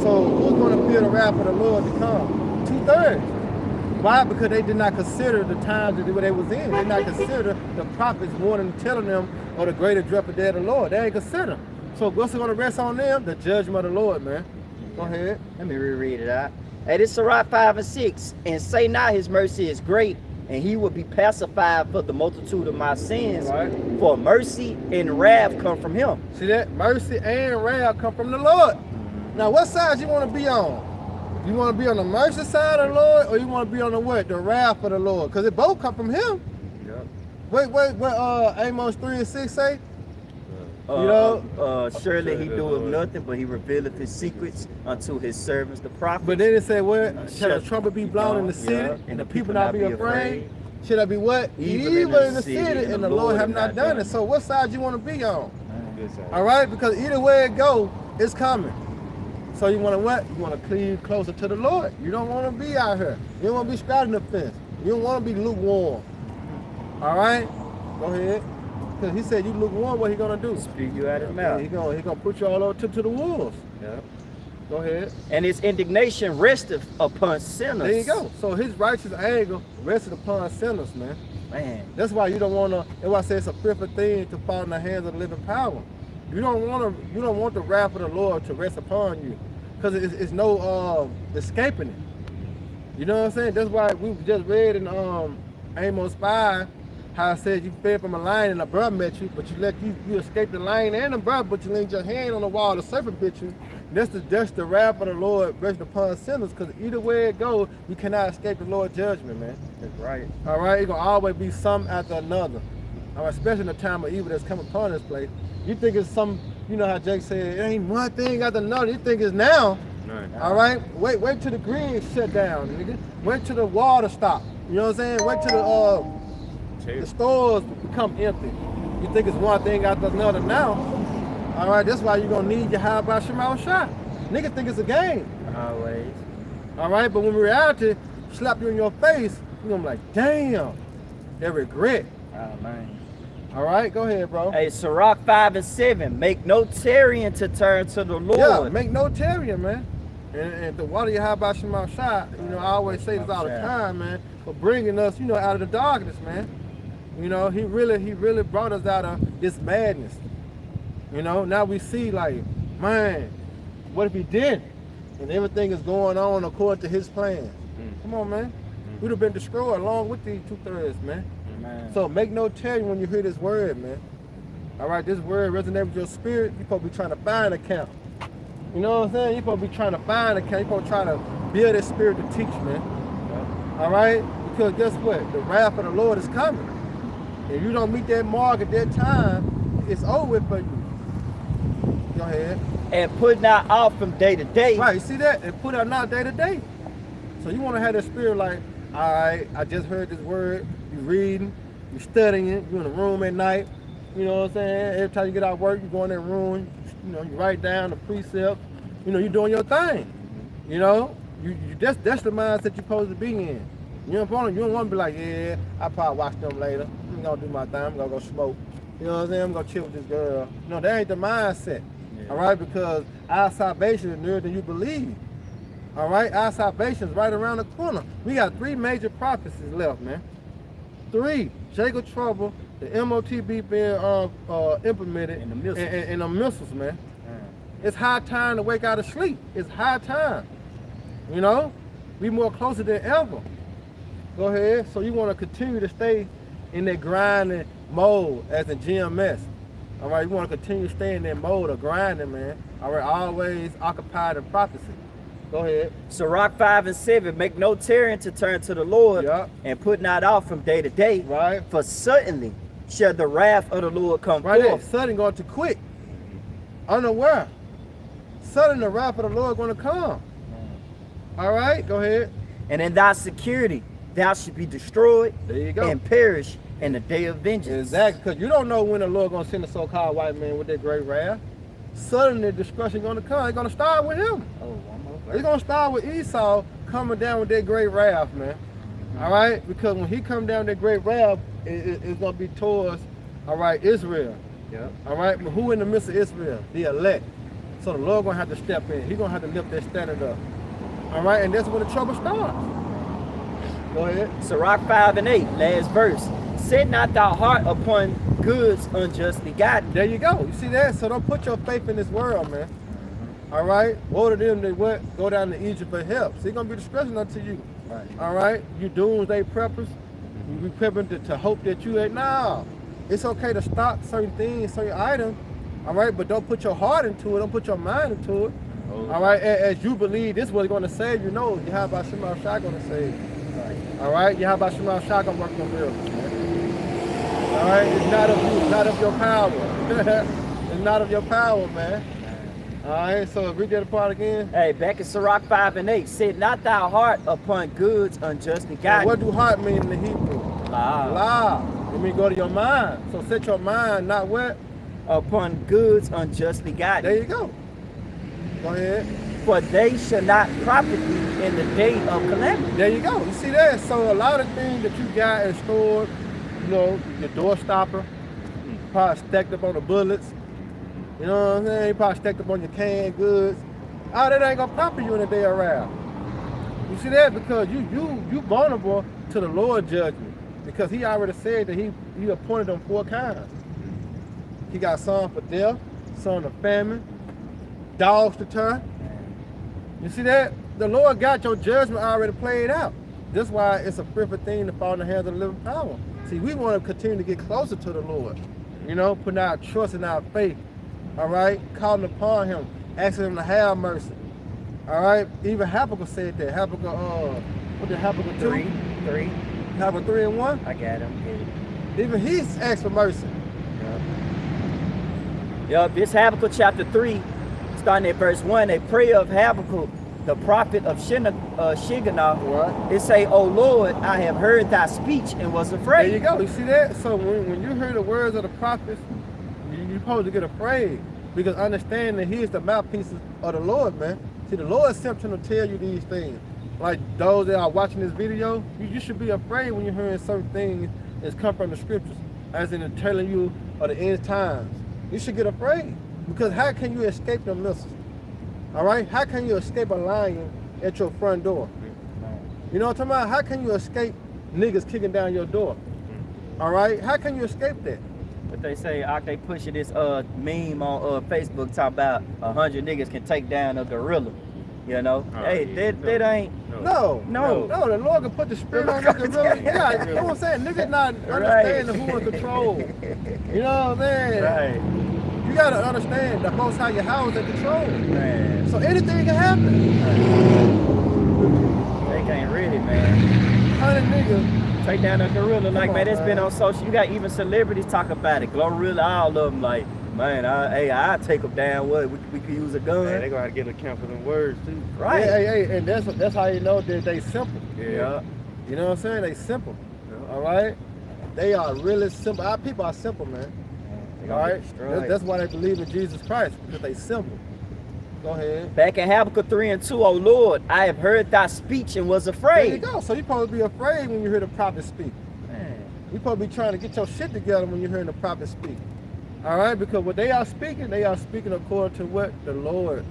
So who's going to feel the wrath of the Lord to come? 2/3. Why? Because they did not consider the times that they was in. They did not consider the prophets warning and telling them of the greater dread of the day of the Lord. They ain't consider. So what's going to rest on them? The judgment of the Lord, man. Go ahead. Let me reread it out. Hey, this is Sirach 5 and 6. "And say not, his mercy is great, and he will be pacified for the multitude of my sins. Right. For mercy and wrath come from him." See that? Mercy and wrath come from the Lord. Now, what side you want to be on? You want to be on the mercy side of the Lord, or you want to be on the what? The wrath of the Lord? Because it both come from him. Yep. What Amos 3 and 6 say? You know? Surely he doeth nothing, but he revealeth his secrets unto his servants, the prophets. But then it said what? Shall the Shut- trumpet be blown in the city, Yeah. and the people not be afraid? Should I be what? Evil in the city, and the Lord have not done it. So what side you want to be on? Good side. All right? Because either way it go, it's coming. So you want to what? You want to cleave closer to the Lord. You don't want to be out here. You don't want to be straddling the fence. You don't want to be lukewarm. All right? Go ahead. Because he said you lukewarm, what he going to do? Spew you out his He mouth. gonna put you all over to the wolves. Yep. Go ahead. And his indignation resteth upon sinners. There you go. So his righteous anger rested upon sinners, man. Man. That's why you don't want to. That's why I say it's a fearful thing to fall in the hands of the living power. You don't want the wrath of the Lord to rest upon you, because it's no escaping it. You know what I'm saying? That's why we just read in Amos 5 How I said you fed from a lion and a brother met you, but you escaped the lion and the brother, but you leaned your hand on the wall, the serpent bit you. That's the wrath of the Lord resting upon sinners, because either way it goes, you cannot escape the Lord's judgment, man. That's right. All right, it's gonna always be some after another. All right, especially in the time of evil that's come upon this place. You think it's some, you know how Jake said, it ain't one thing after another. You think it's now. Right. All right, wait till the grid shut down, nigga. Wait till the water stop. You know what I'm saying? Wait till the stores become empty. You think it's one thing after another now. All right, that's why you're gonna need your high by Shemal shot. Niggas think it's a game. Always. All right, but when reality slap you in your face, you're gonna be like, damn, that regret. Oh, man. All right, go ahead, bro. Hey, Sirach 5 and 7. Make no tarrying to turn to the Lord. Yeah, make no tarrying, man. And the water you have by Shemal shot, you know, I always say this all the time, man, for bringing us, you know, out of the darkness, man. You know, he really brought us out of this madness. You know, now we see like, man, what if he didn't? And everything is going on according to his plan. Come on, man. We'd have been destroyed along with these 2/3, man. So make no tarrying when you hear this word, man. All right, this word resonates with your spirit. You're supposed to be trying to find a camp. You know what I'm saying? You're supposed to be trying to find a camp. You're supposed to try to build that spirit to teach, man. All right? Because guess what? The wrath of the Lord is coming. If you don't meet that mark at that time, it's over with for you. Go ahead. And put not off from day to day. Right, you see that? And put out not day to day. So you want to have that spirit like, all right, I just heard this word. You reading, you studying it, you in the room at night. You know what I'm saying? Every time you get out of work, you go in that room, you know, you write down the precept. You know, you're doing your thing. You know, that's the mindset you're supposed to be in. You don't want to be like, yeah, I'll probably watch them later. I'm gonna do my thing. I'm gonna go smoke. You know what I'm saying? I'm gonna chill with this girl. No, that ain't the mindset. All right, because our salvation is nearer than you believe. All right, our salvation is right around the corner. We got 3 major prophecies left, man. 3. Jacob trouble, the MOTB being implemented, and the missiles, man. It's high time to wake out of sleep. It's high time. You know, we more closer than ever. Go ahead. So you want to continue to stay in that grinding mode as in GMS. All right, you want to continue to stay in that mode of grinding, man. All right, always occupied in prophecy. Go ahead. Sirach 5 and 7. Make no tarrying to turn to the Lord, and put not off from day to day. Right. For certainly shall the wrath of the Lord come right forth. There. Suddenly going to quick. Unaware. Suddenly the wrath of the Lord going to come. All right, go ahead. And in thy security thou should be destroyed. There you go. And perish in the day of vengeance. Exactly, because you don't know when the Lord going to send the so-called white man with that great wrath. Suddenly destruction going to come. It's going to start with him. It's going to start with Esau coming down with that great wrath, man. All right? Because when he come down with that great wrath, it's going to be towards, all right, Israel. Yeah. All right? But who in the midst of Israel? The elect. So the Lord going to have to step in. He's going to have to lift that standard up. All right? And that's when the trouble starts. Go ahead. Sirach 5 and 8, last verse. Set not thy heart upon goods unjustly gotten. There you go. You see that? So don't put your faith in this world, man. All right? Woe to them that what? Go down to Egypt for help. So it's going to be discretion unto you. Right. All right? You doomsday preppers. You be prepping to hope that you ain't. No. It's okay to stock certain things, certain items. All right? But don't put your heart into it. Don't put your mind into it. All right? As you believe this is what's going to save you. No, you have about Shemal Shah going to save you. Right. All right? You have about Shemal Shah going to work on miracles, man. All right? It's not of you. It's not of your power. It's not of your power, man. All right, so read that part again. Hey, back in Sirach 5 and 8. Set not thy heart upon goods unjustly gotten. What do heart mean in the Hebrew? La. It means go to your mind. So set your mind, not what? Upon goods unjustly gotten. There you go. Go ahead. For they shall not profit thee in the day of calamity. There you go. You see that? So a lot of things that you got and stored, you know, your door stopper, probably stacked up on the bullets. You know what I'm saying? You probably stacked up on your canned goods. All that ain't gonna profit you in the day of wrath. You see that? Because you vulnerable to the Lord's judgment. Because he already said that he appointed them 4 kinds. He got some for death, some for famine, dogs to turn. You see that? The Lord got your judgment already played out. That's why it's a fearful thing to fall in the hands of the living power. See, we want to continue to get closer to the Lord. You know, putting our trust in our faith. All right, calling upon Him, asking Him to have mercy. All right, even Habakkuk said that. Habakkuk, what did Habakkuk 2? 3. Habakkuk 3 and 1. I got him. Even he's asked for mercy. Yup, this Habakkuk chapter 3, starting at verse 1, a prayer of Habakkuk, the prophet of Shiganah. Right. It say, "O Lord, I have heard thy speech and was afraid." There you go. You see that? So when you hear the words of the prophets, you're supposed to get afraid, because understand that He is the mouthpiece of the Lord, man. See, the Lord sent Him to tell you these things. Like those that are watching this video, you should be afraid when you're hearing certain things that's come from the scriptures, as in telling you of the end times. You should get afraid, because how can you escape the missiles? All right? How can you escape a lion at your front door? You know what I'm talking about? How can you escape niggas kicking down your door? All right? How can you escape that? But they say, they pushing this meme on Facebook talking about 100 niggas can take down a gorilla. You know? Hey, that ain't. No, No. the Lord can put the spirit on the gorilla. Yeah, you know what I'm saying? Niggas not understanding who in control. You know what I'm saying? Right. You gotta understand that Most High your house in control. Man. So anything can happen. They can't really, man. 100 niggas. Take down a gorilla. Like, Come man, on, it's been man. on social. You got even celebrities talk about it. Glorilla, all of them. Like, man, I take them down. What? We could use a gun. Man, they gonna have to get an account for them words too. Right. Hey, and that's how you know that they simple. Yeah. You know what I'm saying? They simple. All right? They are really simple. Our people are simple, man. All right? That's why they believe in Jesus Christ, because they simple. Go ahead. Back in Habakkuk 3 and 2, "O Lord, I have heard thy speech and was There you afraid." go. So you're supposed to be afraid when you hear the prophet speak. Man. You're supposed to be trying to get your shit together when you're hearing the prophet speak. All right? Because what they are speaking according to what? The Lord.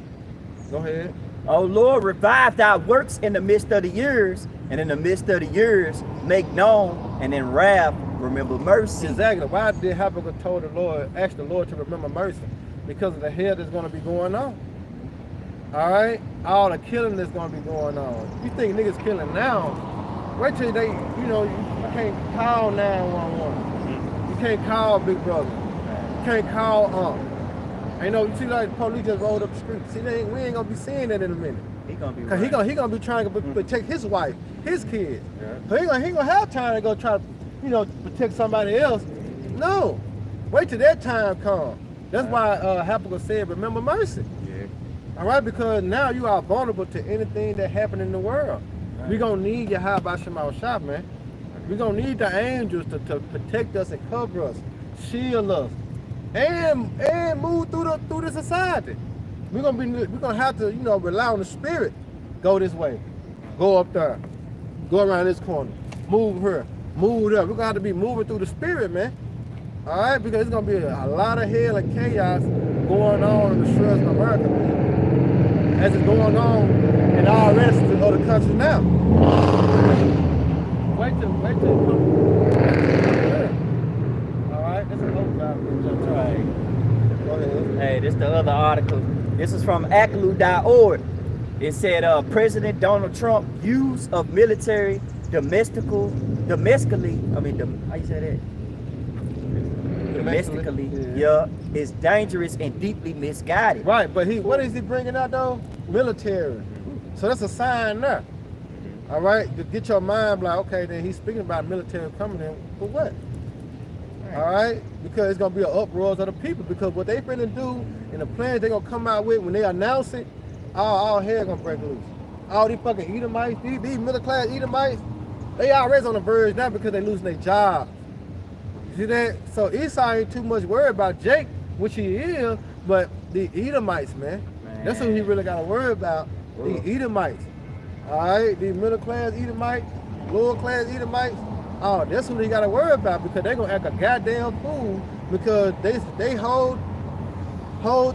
Go ahead. "O Lord, revive thy works in the midst of the years, and in the midst of the years make known, and in wrath remember mercy." Exactly. Why did Habakkuk ask the Lord to remember mercy? Because of the hell that's going to be going on. All right? All the killing that's going to be going on. You think niggas killing now? Wait till they, you can't call 911. You can't call Big Brother. You can't call you see, like, the police just rolled up the street. See, we ain't going to be seeing that in a minute. He gonna be Because right. he gonna be trying to protect his wife, his kids. Yeah. So he gonna have time to go try to, protect somebody else. No. Wait till that time comes. That's why Habakkuk said, remember mercy. Yeah. All right, because now you are vulnerable to anything that happened in the world. Right. We're gonna need Yahweh Shema Shah, man. We're gonna need the angels to protect us and cover us, shield us, and move through the society. We're gonna have to, rely on the spirit. Go this way, go up there, go around this corner, move here, move there. We're gonna have to be moving through the spirit, man. All right, because it's gonna be a lot of hell and chaos going on in the shores of America, man. As it's going on in all the rest of the other countries now. Wait till it comes. All right, that's a whole job. Right. Go ahead. Hey, this the other article. This is from aclu.org. It said President Donald Trump use of military domestically, how you say that? Domestically, is dangerous and deeply misguided. Right, but what is he bringing out though? Military. So that's a sign there. All right, to get your mind like, okay, then he's speaking about military coming in for what? All right, because it's gonna be an uproar of the people, because what they finna do and the plans they gonna come out with when they announce it, all hell gonna break loose. All these fucking Edomites, these middle class Edomites, they already on the verge now because they losing their jobs. You see that? So Esau ain't too much worried about Jake, which he is, but the Edomites, man. That's who he really got to worry about. The Edomites. All right, the middle class Edomites, lower class Edomites. Oh, that's who they got to worry about, because they're gonna act a goddamn fool, because they whole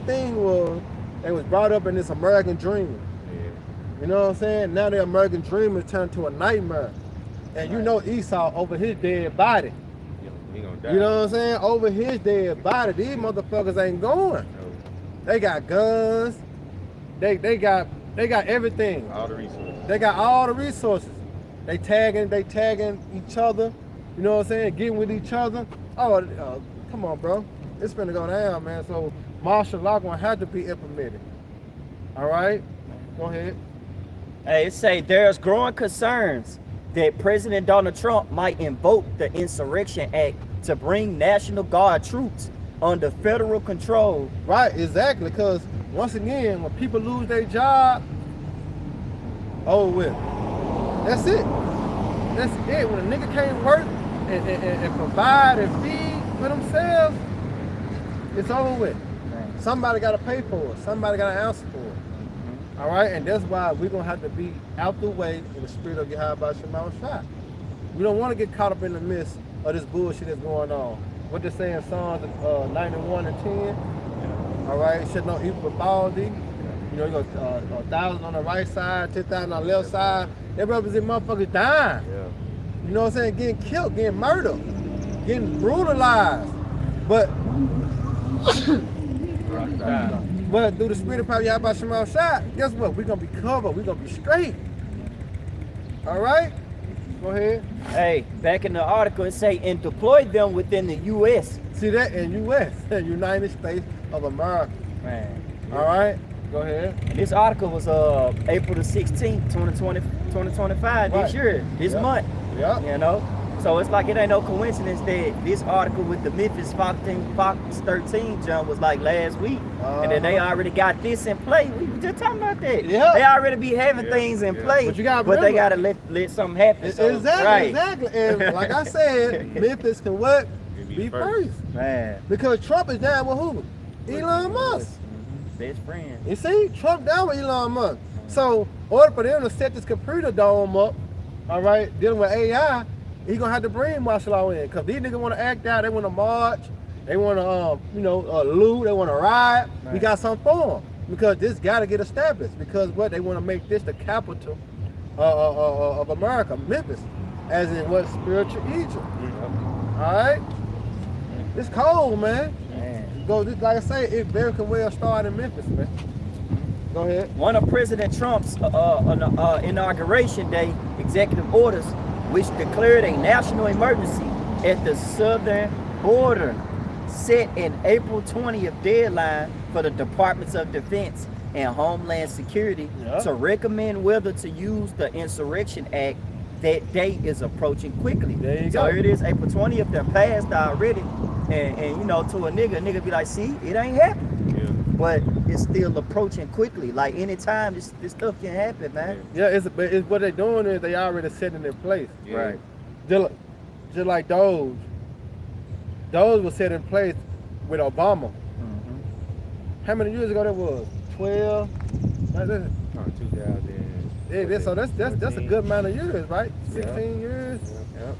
thing was they was brought up in this American dream. Yeah. You know what I'm saying? Now the American dream is turned to a nightmare, and you know Esau over his dead body. He gonna die. You know what I'm saying? Over his dead body. These motherfuckers ain't going. No. They got guns. They got everything. All the resources. They got all the resources. They tagging each other. You know what I'm saying? Getting with each other. Oh, come on, bro. It's finna go down, man. So martial law gonna have to be implemented. All right? Go ahead. Hey, it say there's growing concerns that President Donald Trump might invoke the Insurrection Act to bring National Guard troops under federal control. Right, exactly. Because once again, when people lose their job, over with. That's it. That's it. When a nigga can't work and provide and feed for themselves, it's over with. Somebody got to pay for it. Somebody got to answer for it. All right, and that's why we're gonna have to be out the way in the spirit of Yahweh Shema Shai. We don't want to get caught up in the midst of this bullshit that's going on. What they say in Psalms 91 and 10. All right, should no evil befall thee. You know, you got 1,000 on the right side, 10,000 on the left side. That represent motherfuckers dying. Yeah. You know what I'm saying? Getting killed, getting murdered, getting brutalized. But through the spirit of power, Yahweh Shema Shai, guess what? We're going to be covered. We're going to be straight. All right? Go ahead. Hey, back in the article, it say, and deploy them within the U.S. See that in U.S., United States of America. Man. All right? Go ahead. And this article was April the 16th, 2025, this year, this month. Yeah. You know? So it's like it ain't no coincidence that this article with the Memphis Fox 13 jump was like last week. And then they already got this in play. We were just talking about that. Yeah. They already be having things in play. But you gotta they remember, gotta let something happen. So, exactly. And like I said, Memphis can what? Be first. Man. Because Trump is down with who? Elon Musk. Best friend. You see, Trump down with Elon Musk. So, in order for them to set this computer dome up, all right, dealing with AI, he's gonna have to bring martial law in. Because these niggas want to act out, they want to march, they want to, loot, they want to riot. Right. We got something for them. Because this got to get established. Because what, they want to make this the capital of America, Memphis, as in what, spiritual Egypt. All right? It's cold, man. Go, this, like I say, it very can well start in Memphis, man. Go ahead. One of President Trump's inauguration day executive orders, which declared a national emergency at the southern border, set an April 20th deadline for the Departments of Defense and Homeland Security to recommend whether to use the Insurrection Act. That date is approaching quickly. There you so go. Here it is, April 20th, that passed already. And you know, to a nigga be like, see, it ain't happening. Yeah. But it's still approaching quickly. Like anytime this stuff can happen, man. Yeah, it's what they're doing is they already setting it in place. Yeah. Right. Just like Doge. Doge was set in place with Obama. How many years ago that was? 12? Like that. 2000. Yeah, so that's a good amount of years, right? 16 Yeah. years. Yeah.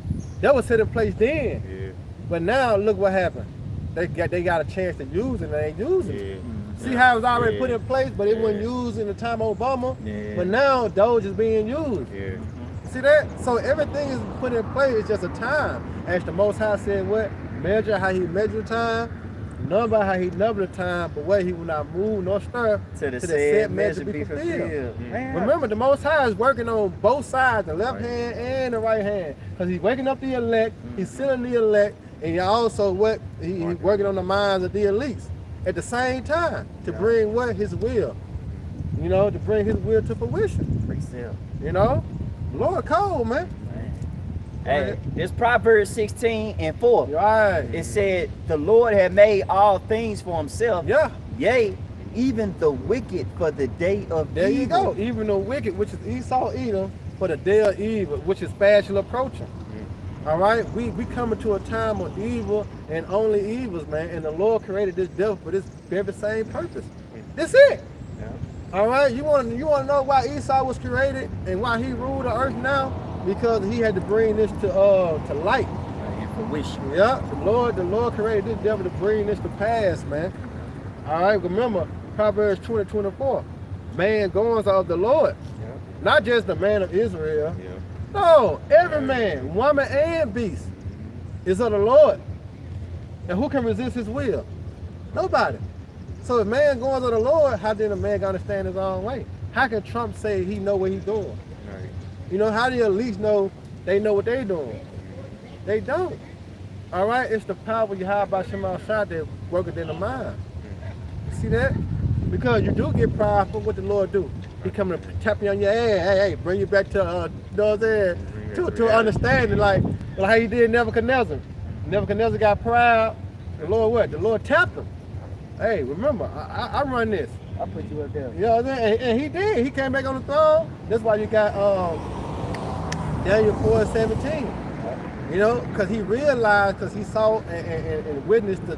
That was set in place then. Yeah. But now look what happened. They got a chance to use it and they ain't using it. Yeah. See how it was already put in place, but it wasn't used in the time of Obama. Yeah. But now Doge is being used. Yeah. See that? So everything is put in place. It's just a time. As the Most High said, what? Measure how he measured time. Number how he numbered the time, but where he will not move nor stir To the till said measure be fulfilled. Man, Remember, the Most High is working on both sides, the left hand and the right hand. Because he's waking up the elect, he's sealing the elect, and he also he's working on the minds of the elites at the same time to bring what? His will. You know, to bring his will to fruition. Pre-sale. You know? Lord cold, man. Hey, this Proverbs 16:4. Right. It said, the Lord had made all things for himself. Yeah. Yea, even the wicked for the day of There evil. you go. Even the wicked, which is Esau, Edom, for the day of evil, which is fastly approaching. All right, we coming to a time of evil and only evils, man. And the Lord created this devil for this very same purpose. That's it. Yeah. All right, you want to know why Esau was created and why he ruled the earth now? Because he had to bring this to light. And for wishing. Yeah, the Lord created this devil to bring this to pass, man. All right, remember Proverbs 20:24. Man goings of the Lord, Yeah. not just the man of Israel. Yeah. No, every man, woman, and beast is of the Lord. And who can resist his will? Nobody. So if man goings of the Lord, how then a man gonna understand his own way? How can Trump say he know what he's doing? Right. You know, how do you at least know they know what they doing? They don't. All right, it's the power you have by Shem outside that working in the mind. You see that? Because you do get prideful, what the Lord do? He come and tap you on your ass, hey, bring you back to to understanding, like how he did Nebuchadnezzar. Nebuchadnezzar got proud. The Lord what? The Lord tapped him. Hey, remember, I run this. I put you up there. You know what I'm saying? And he did. He came back on the throne. That's why you got Daniel 4:17. You know, because he realized, because he saw and witnessed the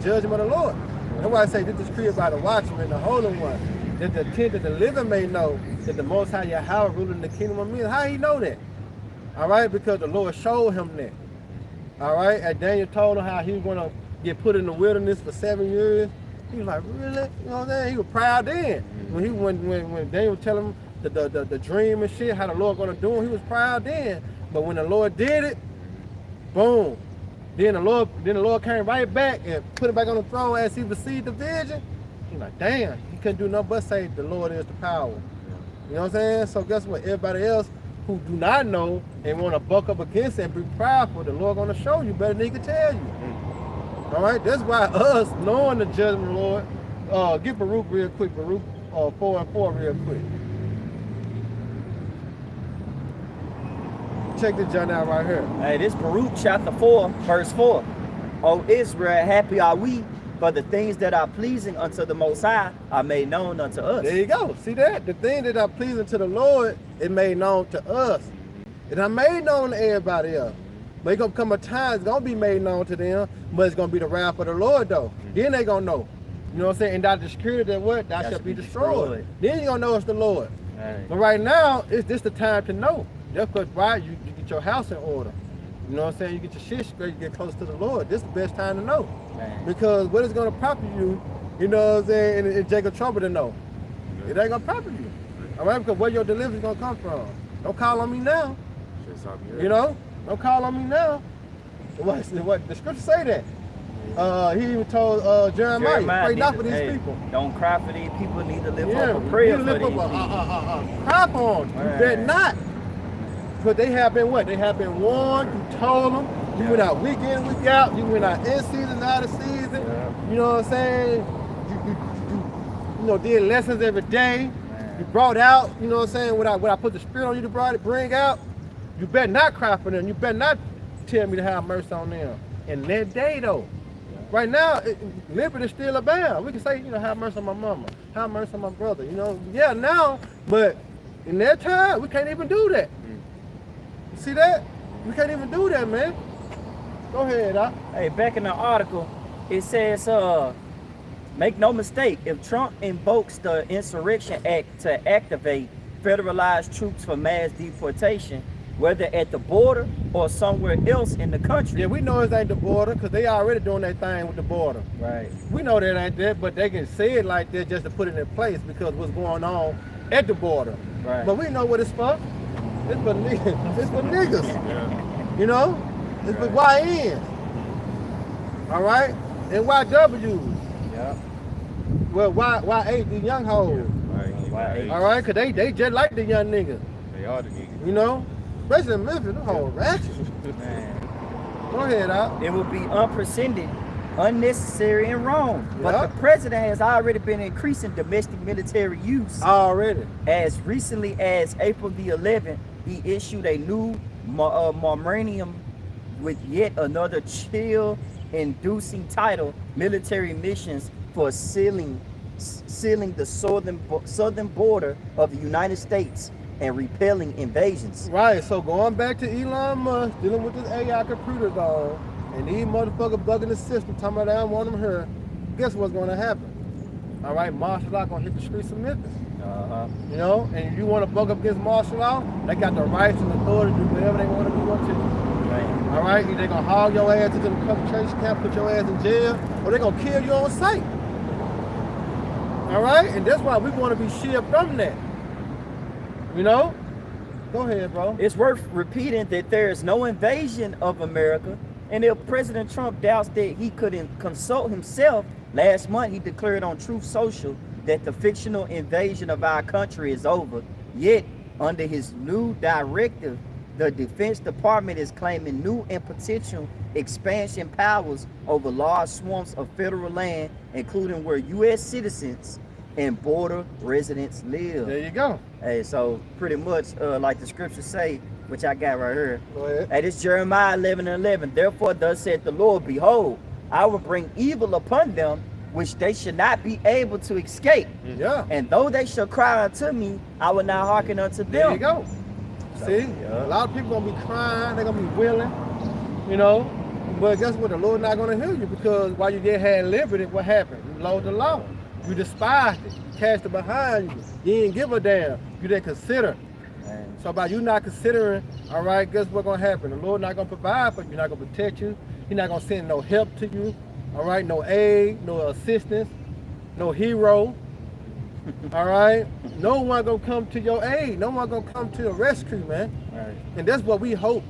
judgment of the Lord. That's why I say this is created by the watchman, the Holy One, that the tent that the living may know that the Most High Yahweh ruled in the kingdom of men. How he know that? All right, because the Lord showed him that. All right, and Daniel told him how he was going to get put in the wilderness for 7 years. He was like, really? You know what I'm saying? He was proud then. When Daniel was telling him the dream and shit, how the Lord going to do him, he was proud then. But when the Lord did it, boom. Then the Lord came right back and put him back on the throne as he received the vision. He's like, damn, he couldn't do nothing but say the Lord is the power. You know what I'm saying? So guess what? Everybody else who do not know and want to buck up against it and be proudful, the Lord gonna show you better than he can tell you. All right, that's why us knowing the judgment, Lord, get Baruch real quick, Baruch 4:4 real quick. Check this John out right here. Hey, this Baruch chapter 4, verse 4. O Israel, happy are we, for the things that are pleasing unto the Most High are made known unto us. There you go. See that? The thing that are pleasing to the Lord, it made known to us. It not made known to everybody else. But it's going to come a time, it's going to be made known to them, but it's going to be the wrath of the Lord, though. Then they going to know. You know what I'm saying? And that the security that what? That shall be destroyed. Then you're going to know it's the Lord. Right. But right now, it's just the time to know. That's because, right, you get your house in order. You know what I'm saying? You get your shit straight, you get close to the Lord. This is the best time to know. Man. Because what is going to profit you, you know what I'm saying, in Jacob trouble to know. It ain't going to profit you. All right? Because where your deliverance is going to come from. Don't call on me now. You know? Don't call on me now. What the scripture say that? He even told Jeremiah, pray not for these people. Don't cry for these people, need to live up a prayer for these people. Cry for them. You better not. Because they have been what? They have been warned, you told them. You went out week in, week out. You went out in season, out of season. You know what I'm saying? You know, did lessons every day. You brought out, you know what I'm saying, what I put the spirit on you to bring out. You better not cry for them. You better not tell me to have mercy on them. In that day, though, right now, liberty is still abound. We can say, you know, have mercy on my mama, have mercy on my brother. You know, yeah, now, but in that time, we can't even do that. You see that? We can't even do that, man. Go ahead, Doc. Hey, back in the article, it says, make no mistake, if Trump invokes the Insurrection Act to activate federalized troops for mass deportation, whether at the border or somewhere else in the country. Yeah, we know it ain't the border because they already doing that thing with the border. Right. We know that ain't that, but they can say it like that just to put it in place because what's going on at the border. Right. But we know what it's for. It's for niggas. It's for niggas. Yeah. You know? It's for YNs. All right? And YWs. Yeah. Well, Y8, the young hoes. Right. All right? Because they just like the young niggas. They are the niggas. You know? Especially in Memphis, the whole ratchet. Man. Go ahead, Al. It would be unprecedented, unnecessary, and wrong. But the president has already been increasing domestic military use. Already. As recently as April the 11th, he issued a new memorandum with yet another chill-inducing title, Military Missions for Sealing the southern border of the United States and repelling invasions. Right, so going back to Elon Musk, dealing with this AI computer dog, and these motherfuckers bugging the system, talking about they don't want them here, guess what's going to happen? All right, martial law going to hit the streets of Memphis. You know, and if you want to bug up against martial law, they got the rights and authority to do whatever they want to do up to you. Right. All right, either they're going to haul your ass into the concentration camp, put your ass in jail, or they're going to kill you on sight. All right, and that's why we want to be shielded from that. You know? Go ahead, bro. It's worth repeating that there is no invasion of America, and if President Trump doubts that he couldn't consult himself, last month he declared on Truth Social that the fictional invasion of our country is over. Yet, Under his new directive, the Defense Department is claiming new and potential expansion powers over large swamps of federal land, including where U.S. citizens and border residents live. There you go. Hey, so pretty much like the scriptures say, which I got right here. Go ahead. Hey, this Jeremiah 11:11. Therefore, thus saith the Lord, behold, I will bring evil upon them, which they should not be able to escape. Yeah. And though they shall cry unto me, I will not hearken unto them. There you go. So, See, yeah. a lot of people gonna be crying, they're gonna be willing, you know. But guess what? The Lord not gonna hear you, because while you yet had liberty, what happened? You loathed the law. You despised it. You cast it behind you. You didn't give a damn. You didn't consider. Man. So by you not considering, all right, guess what's gonna happen? The Lord not gonna provide for you. He's not gonna protect you. He's not gonna send no help to you. All right, no aid, no assistance, no hero. All right, no one gonna come to your aid. No one gonna come to your rescue, man. Right. And that's what we hope.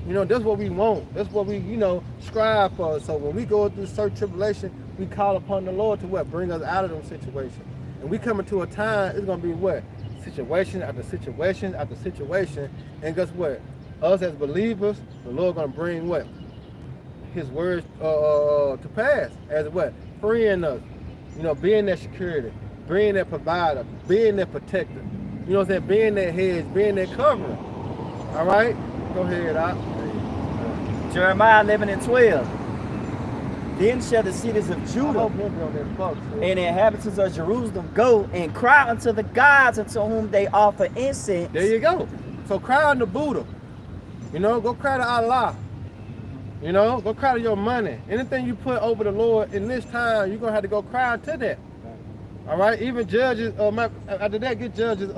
You know, that's what we want. That's what we, you know, strive for. So when we go through certain tribulation, we call upon the Lord to what? Bring us out of them situations. And we come into a time, it's gonna be what? Situation after situation after situation. And guess what? Us as believers, the Lord gonna bring what? His words to pass. As what? Freeing us. You know, being that security, being that provider, being that protector. You know what I'm saying? Being that hedge, being that covering. All right? Go ahead, Doc. Jeremiah 11:12. Then shall the cities of I Judah hope we'll be on that box, man. and the inhabitants of Jerusalem go and cry unto the gods unto whom they offer incense. There you go. So cry unto Buddha. You know, go cry to Allah. You know, go cry to your money. Anything you put over the Lord in this time, you're going to have to go cry to that. All right? Even Judges, after that, get Judges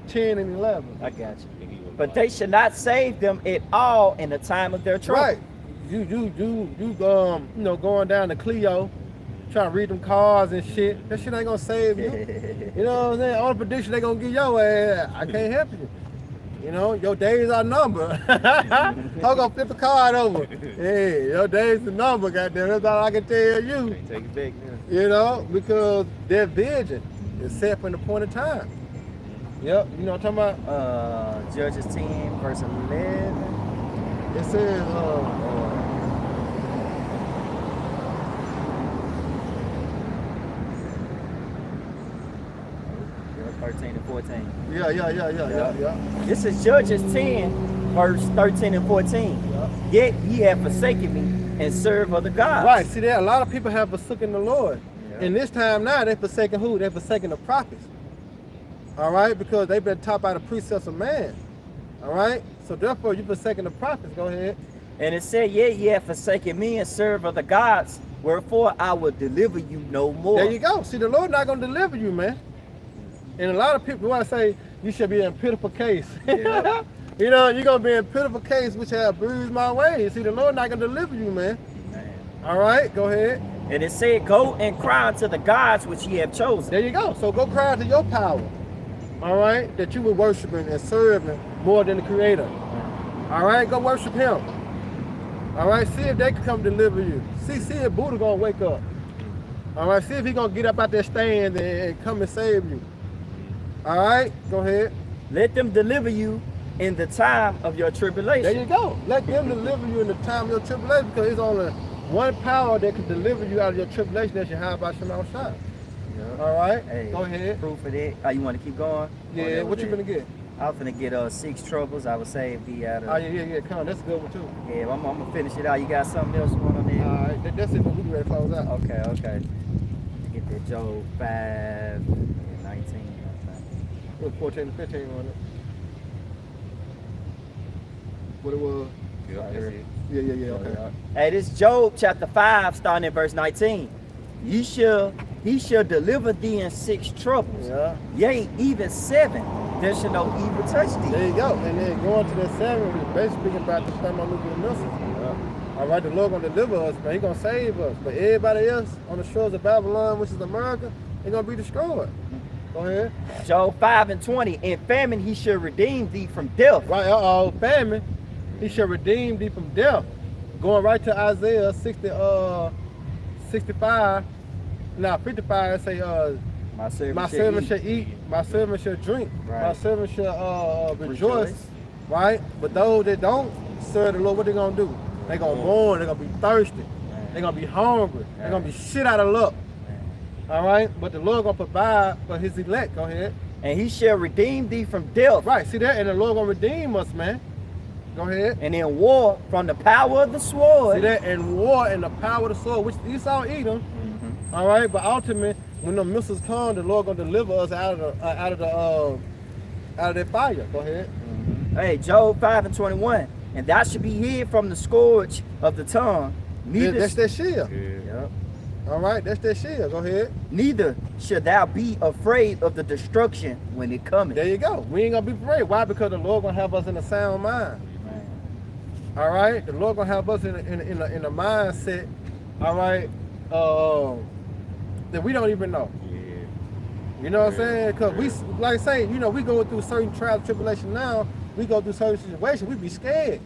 10 and 11. I got you. But they should not save them at all in the time of their trouble. Right. You know, going down to Clio, trying to read them cars and shit. That shit ain't gonna save you. You know what I'm saying? All the prediction they gonna give your ass, I can't help you. You know, your days are numbered. I'm gonna flip the card over. Hey, your days are numbered, goddamn. That's all I can tell you. Can't take it back now. You know, because their vision is set for an appointed time. Yep, you know what I'm talking about? Judges 10, verse 11. It says, 13 and 14. yeah. This is Judges 10, verse 13 and 14. Yeah. Yet ye have forsaken me and serve other gods. Right, see that a lot of people have forsaken the Lord. Yeah. And this time now, they forsaken who? They forsaken the prophets. All right, because they've been taught by the precepts of man. All right, so therefore you forsaken the prophets. Go ahead. And it said, yet ye have forsaken me and serve other gods, wherefore I will deliver you no more. There you go. See, the Lord not going to deliver you, man. And a lot of people want to say, you should be in pitiful case. Yeah. You know, you're going to be in pitiful case, which have bruised my ways. See, the Lord not going to deliver you, man. All right, go ahead. And it said, go and cry unto the gods which ye have chosen. There you go. So go cry to your power. All right, that you were worshiping and serving more than the Creator. All right, go worship Him. All right, see if they can come deliver you. See if Buddha gonna wake up. All right, see if he gonna get up out that stand and come and save you. All right, go ahead. Let them deliver you in the time of your tribulation. There you go. Let them deliver you in the time of your tribulation, because it's only one power that can deliver you out of your tribulation. That's your high by Shema Shai. Yeah. All right, Hey, go ahead. Proof of that. Oh, you want to keep going? Yeah, what you gonna get? I was finna get 6 troubles. I would say it'd be out of. Oh yeah, come on, that's a good one too. Yeah, I'm gonna finish it out. You got something else going on there? All right, that's it. But we can ready to close out. Okay. Get that Job 5 and 19. It was 14 and 15 on it. What it was? Yeah, Right that's here. it. Yeah, okay. Hey, this Job chapter 5, starting at verse 19. He shall deliver thee in 6 troubles. Yeah. Yea, even 7. There shall no evil touch thee. There you go. And then going to that 7 is basically speaking about the thermonuclear missiles. Yeah. All right, the Lord gonna deliver us, but He gonna save us. But everybody else on the shores of Babylon, which is America, they're gonna be destroyed. Go ahead. Job 5 and 20. In famine he shall redeem thee from death. Right, famine. He shall redeem thee from death. Going right to Isaiah 65. Now 55 say, My servant, My servant shall eat, my servant shall drink, Right. my servant shall rejoice, right? But those that don't serve the Lord, what they gonna do? They gonna mourn, they gonna be thirsty, they gonna be hungry, they gonna be shit out of luck. All right? But the Lord gonna provide for his elect. Go ahead. And he shall redeem thee from death. Right, see that? And the Lord gonna redeem us, man. Go ahead. And in war from the power of the sword. See that? And war and the power of the sword, which Esau eat them. All right, but ultimately, when the missiles come, the Lord gonna deliver us out of that fire. Go ahead. Hey, Job 5:21. And thou should be hid from the scourge of the tongue. That's that shield. Yep. All right, that's that shield. Go ahead. Neither should thou be afraid of the destruction when it cometh. There you go. We ain't gonna be afraid. Why? Because the Lord gonna have us in a sound mind. All right, the Lord gonna have us in a mindset. All right, that we don't even know. You know what I'm saying? Because we, like I say, you know, we go through certain trials and tribulation now. We go through certain situations. We be scared.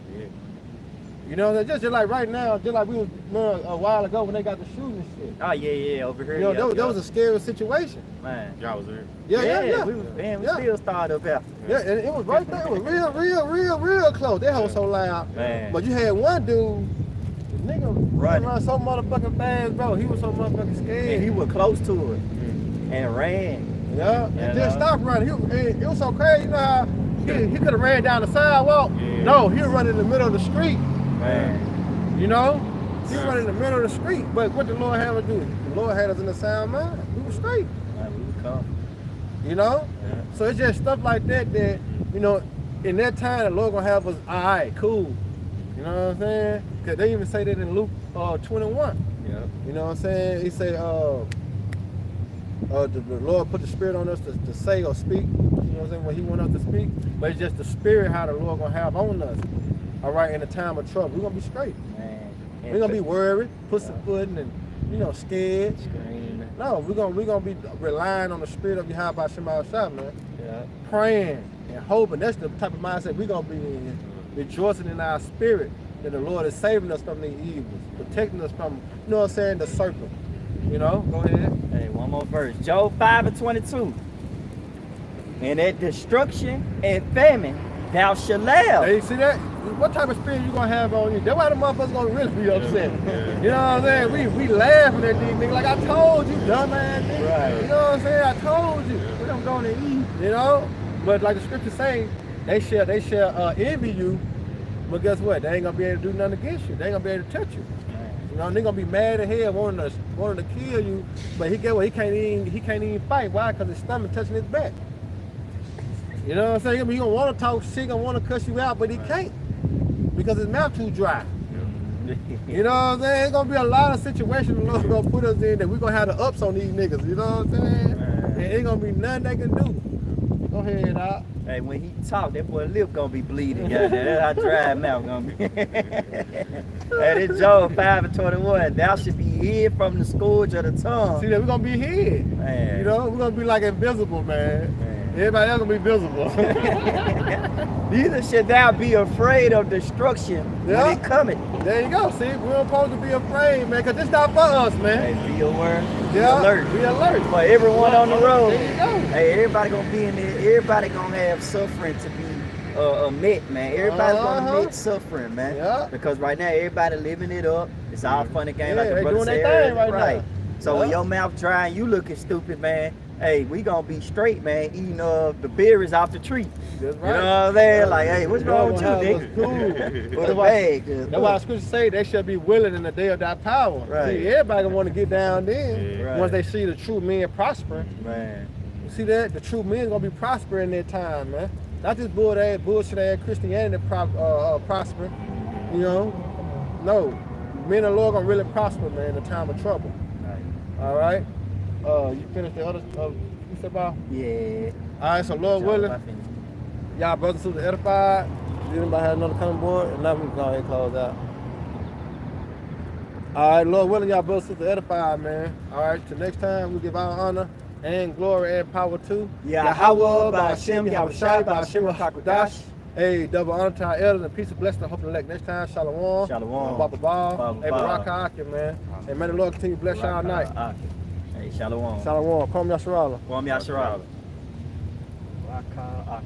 You know, just like right now, just like we was a while ago when they got the shooting and shit. Oh yeah, over here. You know, that was a scary situation. Man. Y'all was there. Yeah. We still started up here. Yeah, and it was right there. It was real close. That was so loud. Man. But you had one dude, the nigga Running. around so motherfucking fast, bro. He was so motherfucking scared. And he was close to it and ran. Yeah, and just stopped running. It was so crazy. You know how he could have ran down the sidewalk. Yeah. No, he was running in the middle of the street. Man. You know? He was running in the middle of the street. But what the Lord had us do? The Lord had us in a sound mind. We were straight. Man, we would come. You know? Yeah. So it's just stuff like that, you know, in that time, the Lord gonna have us, all right, cool. You know what I'm saying? Because they even say that in Luke 21. Yeah. You know what I'm saying? He say, the Lord put the spirit on us to say or speak. You know what I'm saying? When he want us to speak. But it's just the spirit how the Lord gonna have on us. All right, in a time of trouble. We're gonna be straight. Man. We're gonna be worried, pussyfooting, and, you know, scared. Screaming. No, we're gonna be relying on the spirit of Yahweh Shema Shah, man. Yeah. Praying and hoping. That's the type of mindset we're gonna be in. Rejoicing in our spirit that the Lord is saving us from the evils, protecting us from, you know what I'm saying, the serpent. You know, go ahead. Hey, one more verse. Job 5:22. And at destruction and famine thou shalt laugh. Hey, you see that? What type of spirit you gonna have on you? That's why the motherfuckers gonna really be upset. You know what I'm saying? We laughing at these niggas like, I told you, dumbass nigga. Right. You know what I'm saying? I told you. We don't go to eat. You know? But like the scripture say, they shall envy you, but guess what? They ain't gonna be able to do nothing against you. They ain't gonna be able to touch you. You know, they gonna be mad at hell, wanting to kill you, but he can't even fight. Why? Because his stomach touching his back. You know what I'm saying? He gonna want to talk shit, gonna want to cuss you out, but he can't because his mouth too dry. You know what I'm saying? It's gonna be a lot of situations the Lord gonna put us in that we gonna have the ups on these niggas. You know what I'm saying? And ain't gonna be nothing they can do. Go ahead, Doc. Hey, when he talk, that boy lip gonna be bleeding. That's how dry his mouth gonna be. Hey, this Job 5:21. Thou should be hid from the scourge of the tongue. See that we're gonna be here. Man. You know, we're gonna be like invisible, man. Everybody else gonna be visible. Neither should thou be afraid of destruction when it cometh. There you go. See, we're not supposed to be afraid, man, because this not for us, man. Hey, be aware, be Yeah, alert. be alert. For everyone on the road. There you go. Hey, everybody gonna be in there. Everybody gonna have suffering to be met, man. Everybody's gonna meet suffering, man. Yeah. Because right now, everybody living it up. It's all fun and game, like Yeah, the they brother doing said. their thing right now. So when your mouth dry and you looking stupid, man, hey, we gonna be straight, man, eating the berries off the tree. That's right. You know what I'm saying? Like, hey, what's wrong with you, nigga? Cool. Put a bag. That's why the scripture say they shall be willing in the day of thy power. Right. See, everybody gonna want to get down then Yeah. once they see the true men prospering. Man. You see that? The true men gonna be prospering in their time, man. Not this bullshit ass Christianity prospering. You know? No. Men of the Lord gonna really prosper, man, in the time of trouble. Right. All right? You finished the other you said about? Yeah. All right, so Lord willing, y'all brothers and sisters edified. Does anybody have another comment board? And now we can go ahead and close out. All right, Lord willing, y'all brothers and sisters edified, man. All right, till next time, we give our honor and glory and power to Yahweh, Ba'ashem, Yahushai, Ba'ashem, Hakodash. Hey, double honor to our elders and peace and blessing. Hope to elect next time. Shalom. Shalom. Baba Ball. Baba Hey, Ball. Baraka Akim, man. And may the Lord continue to bless y'all night. Hey, Shalom. Shalom. Kwam Yasharala. Kwam Yasharala. Waka,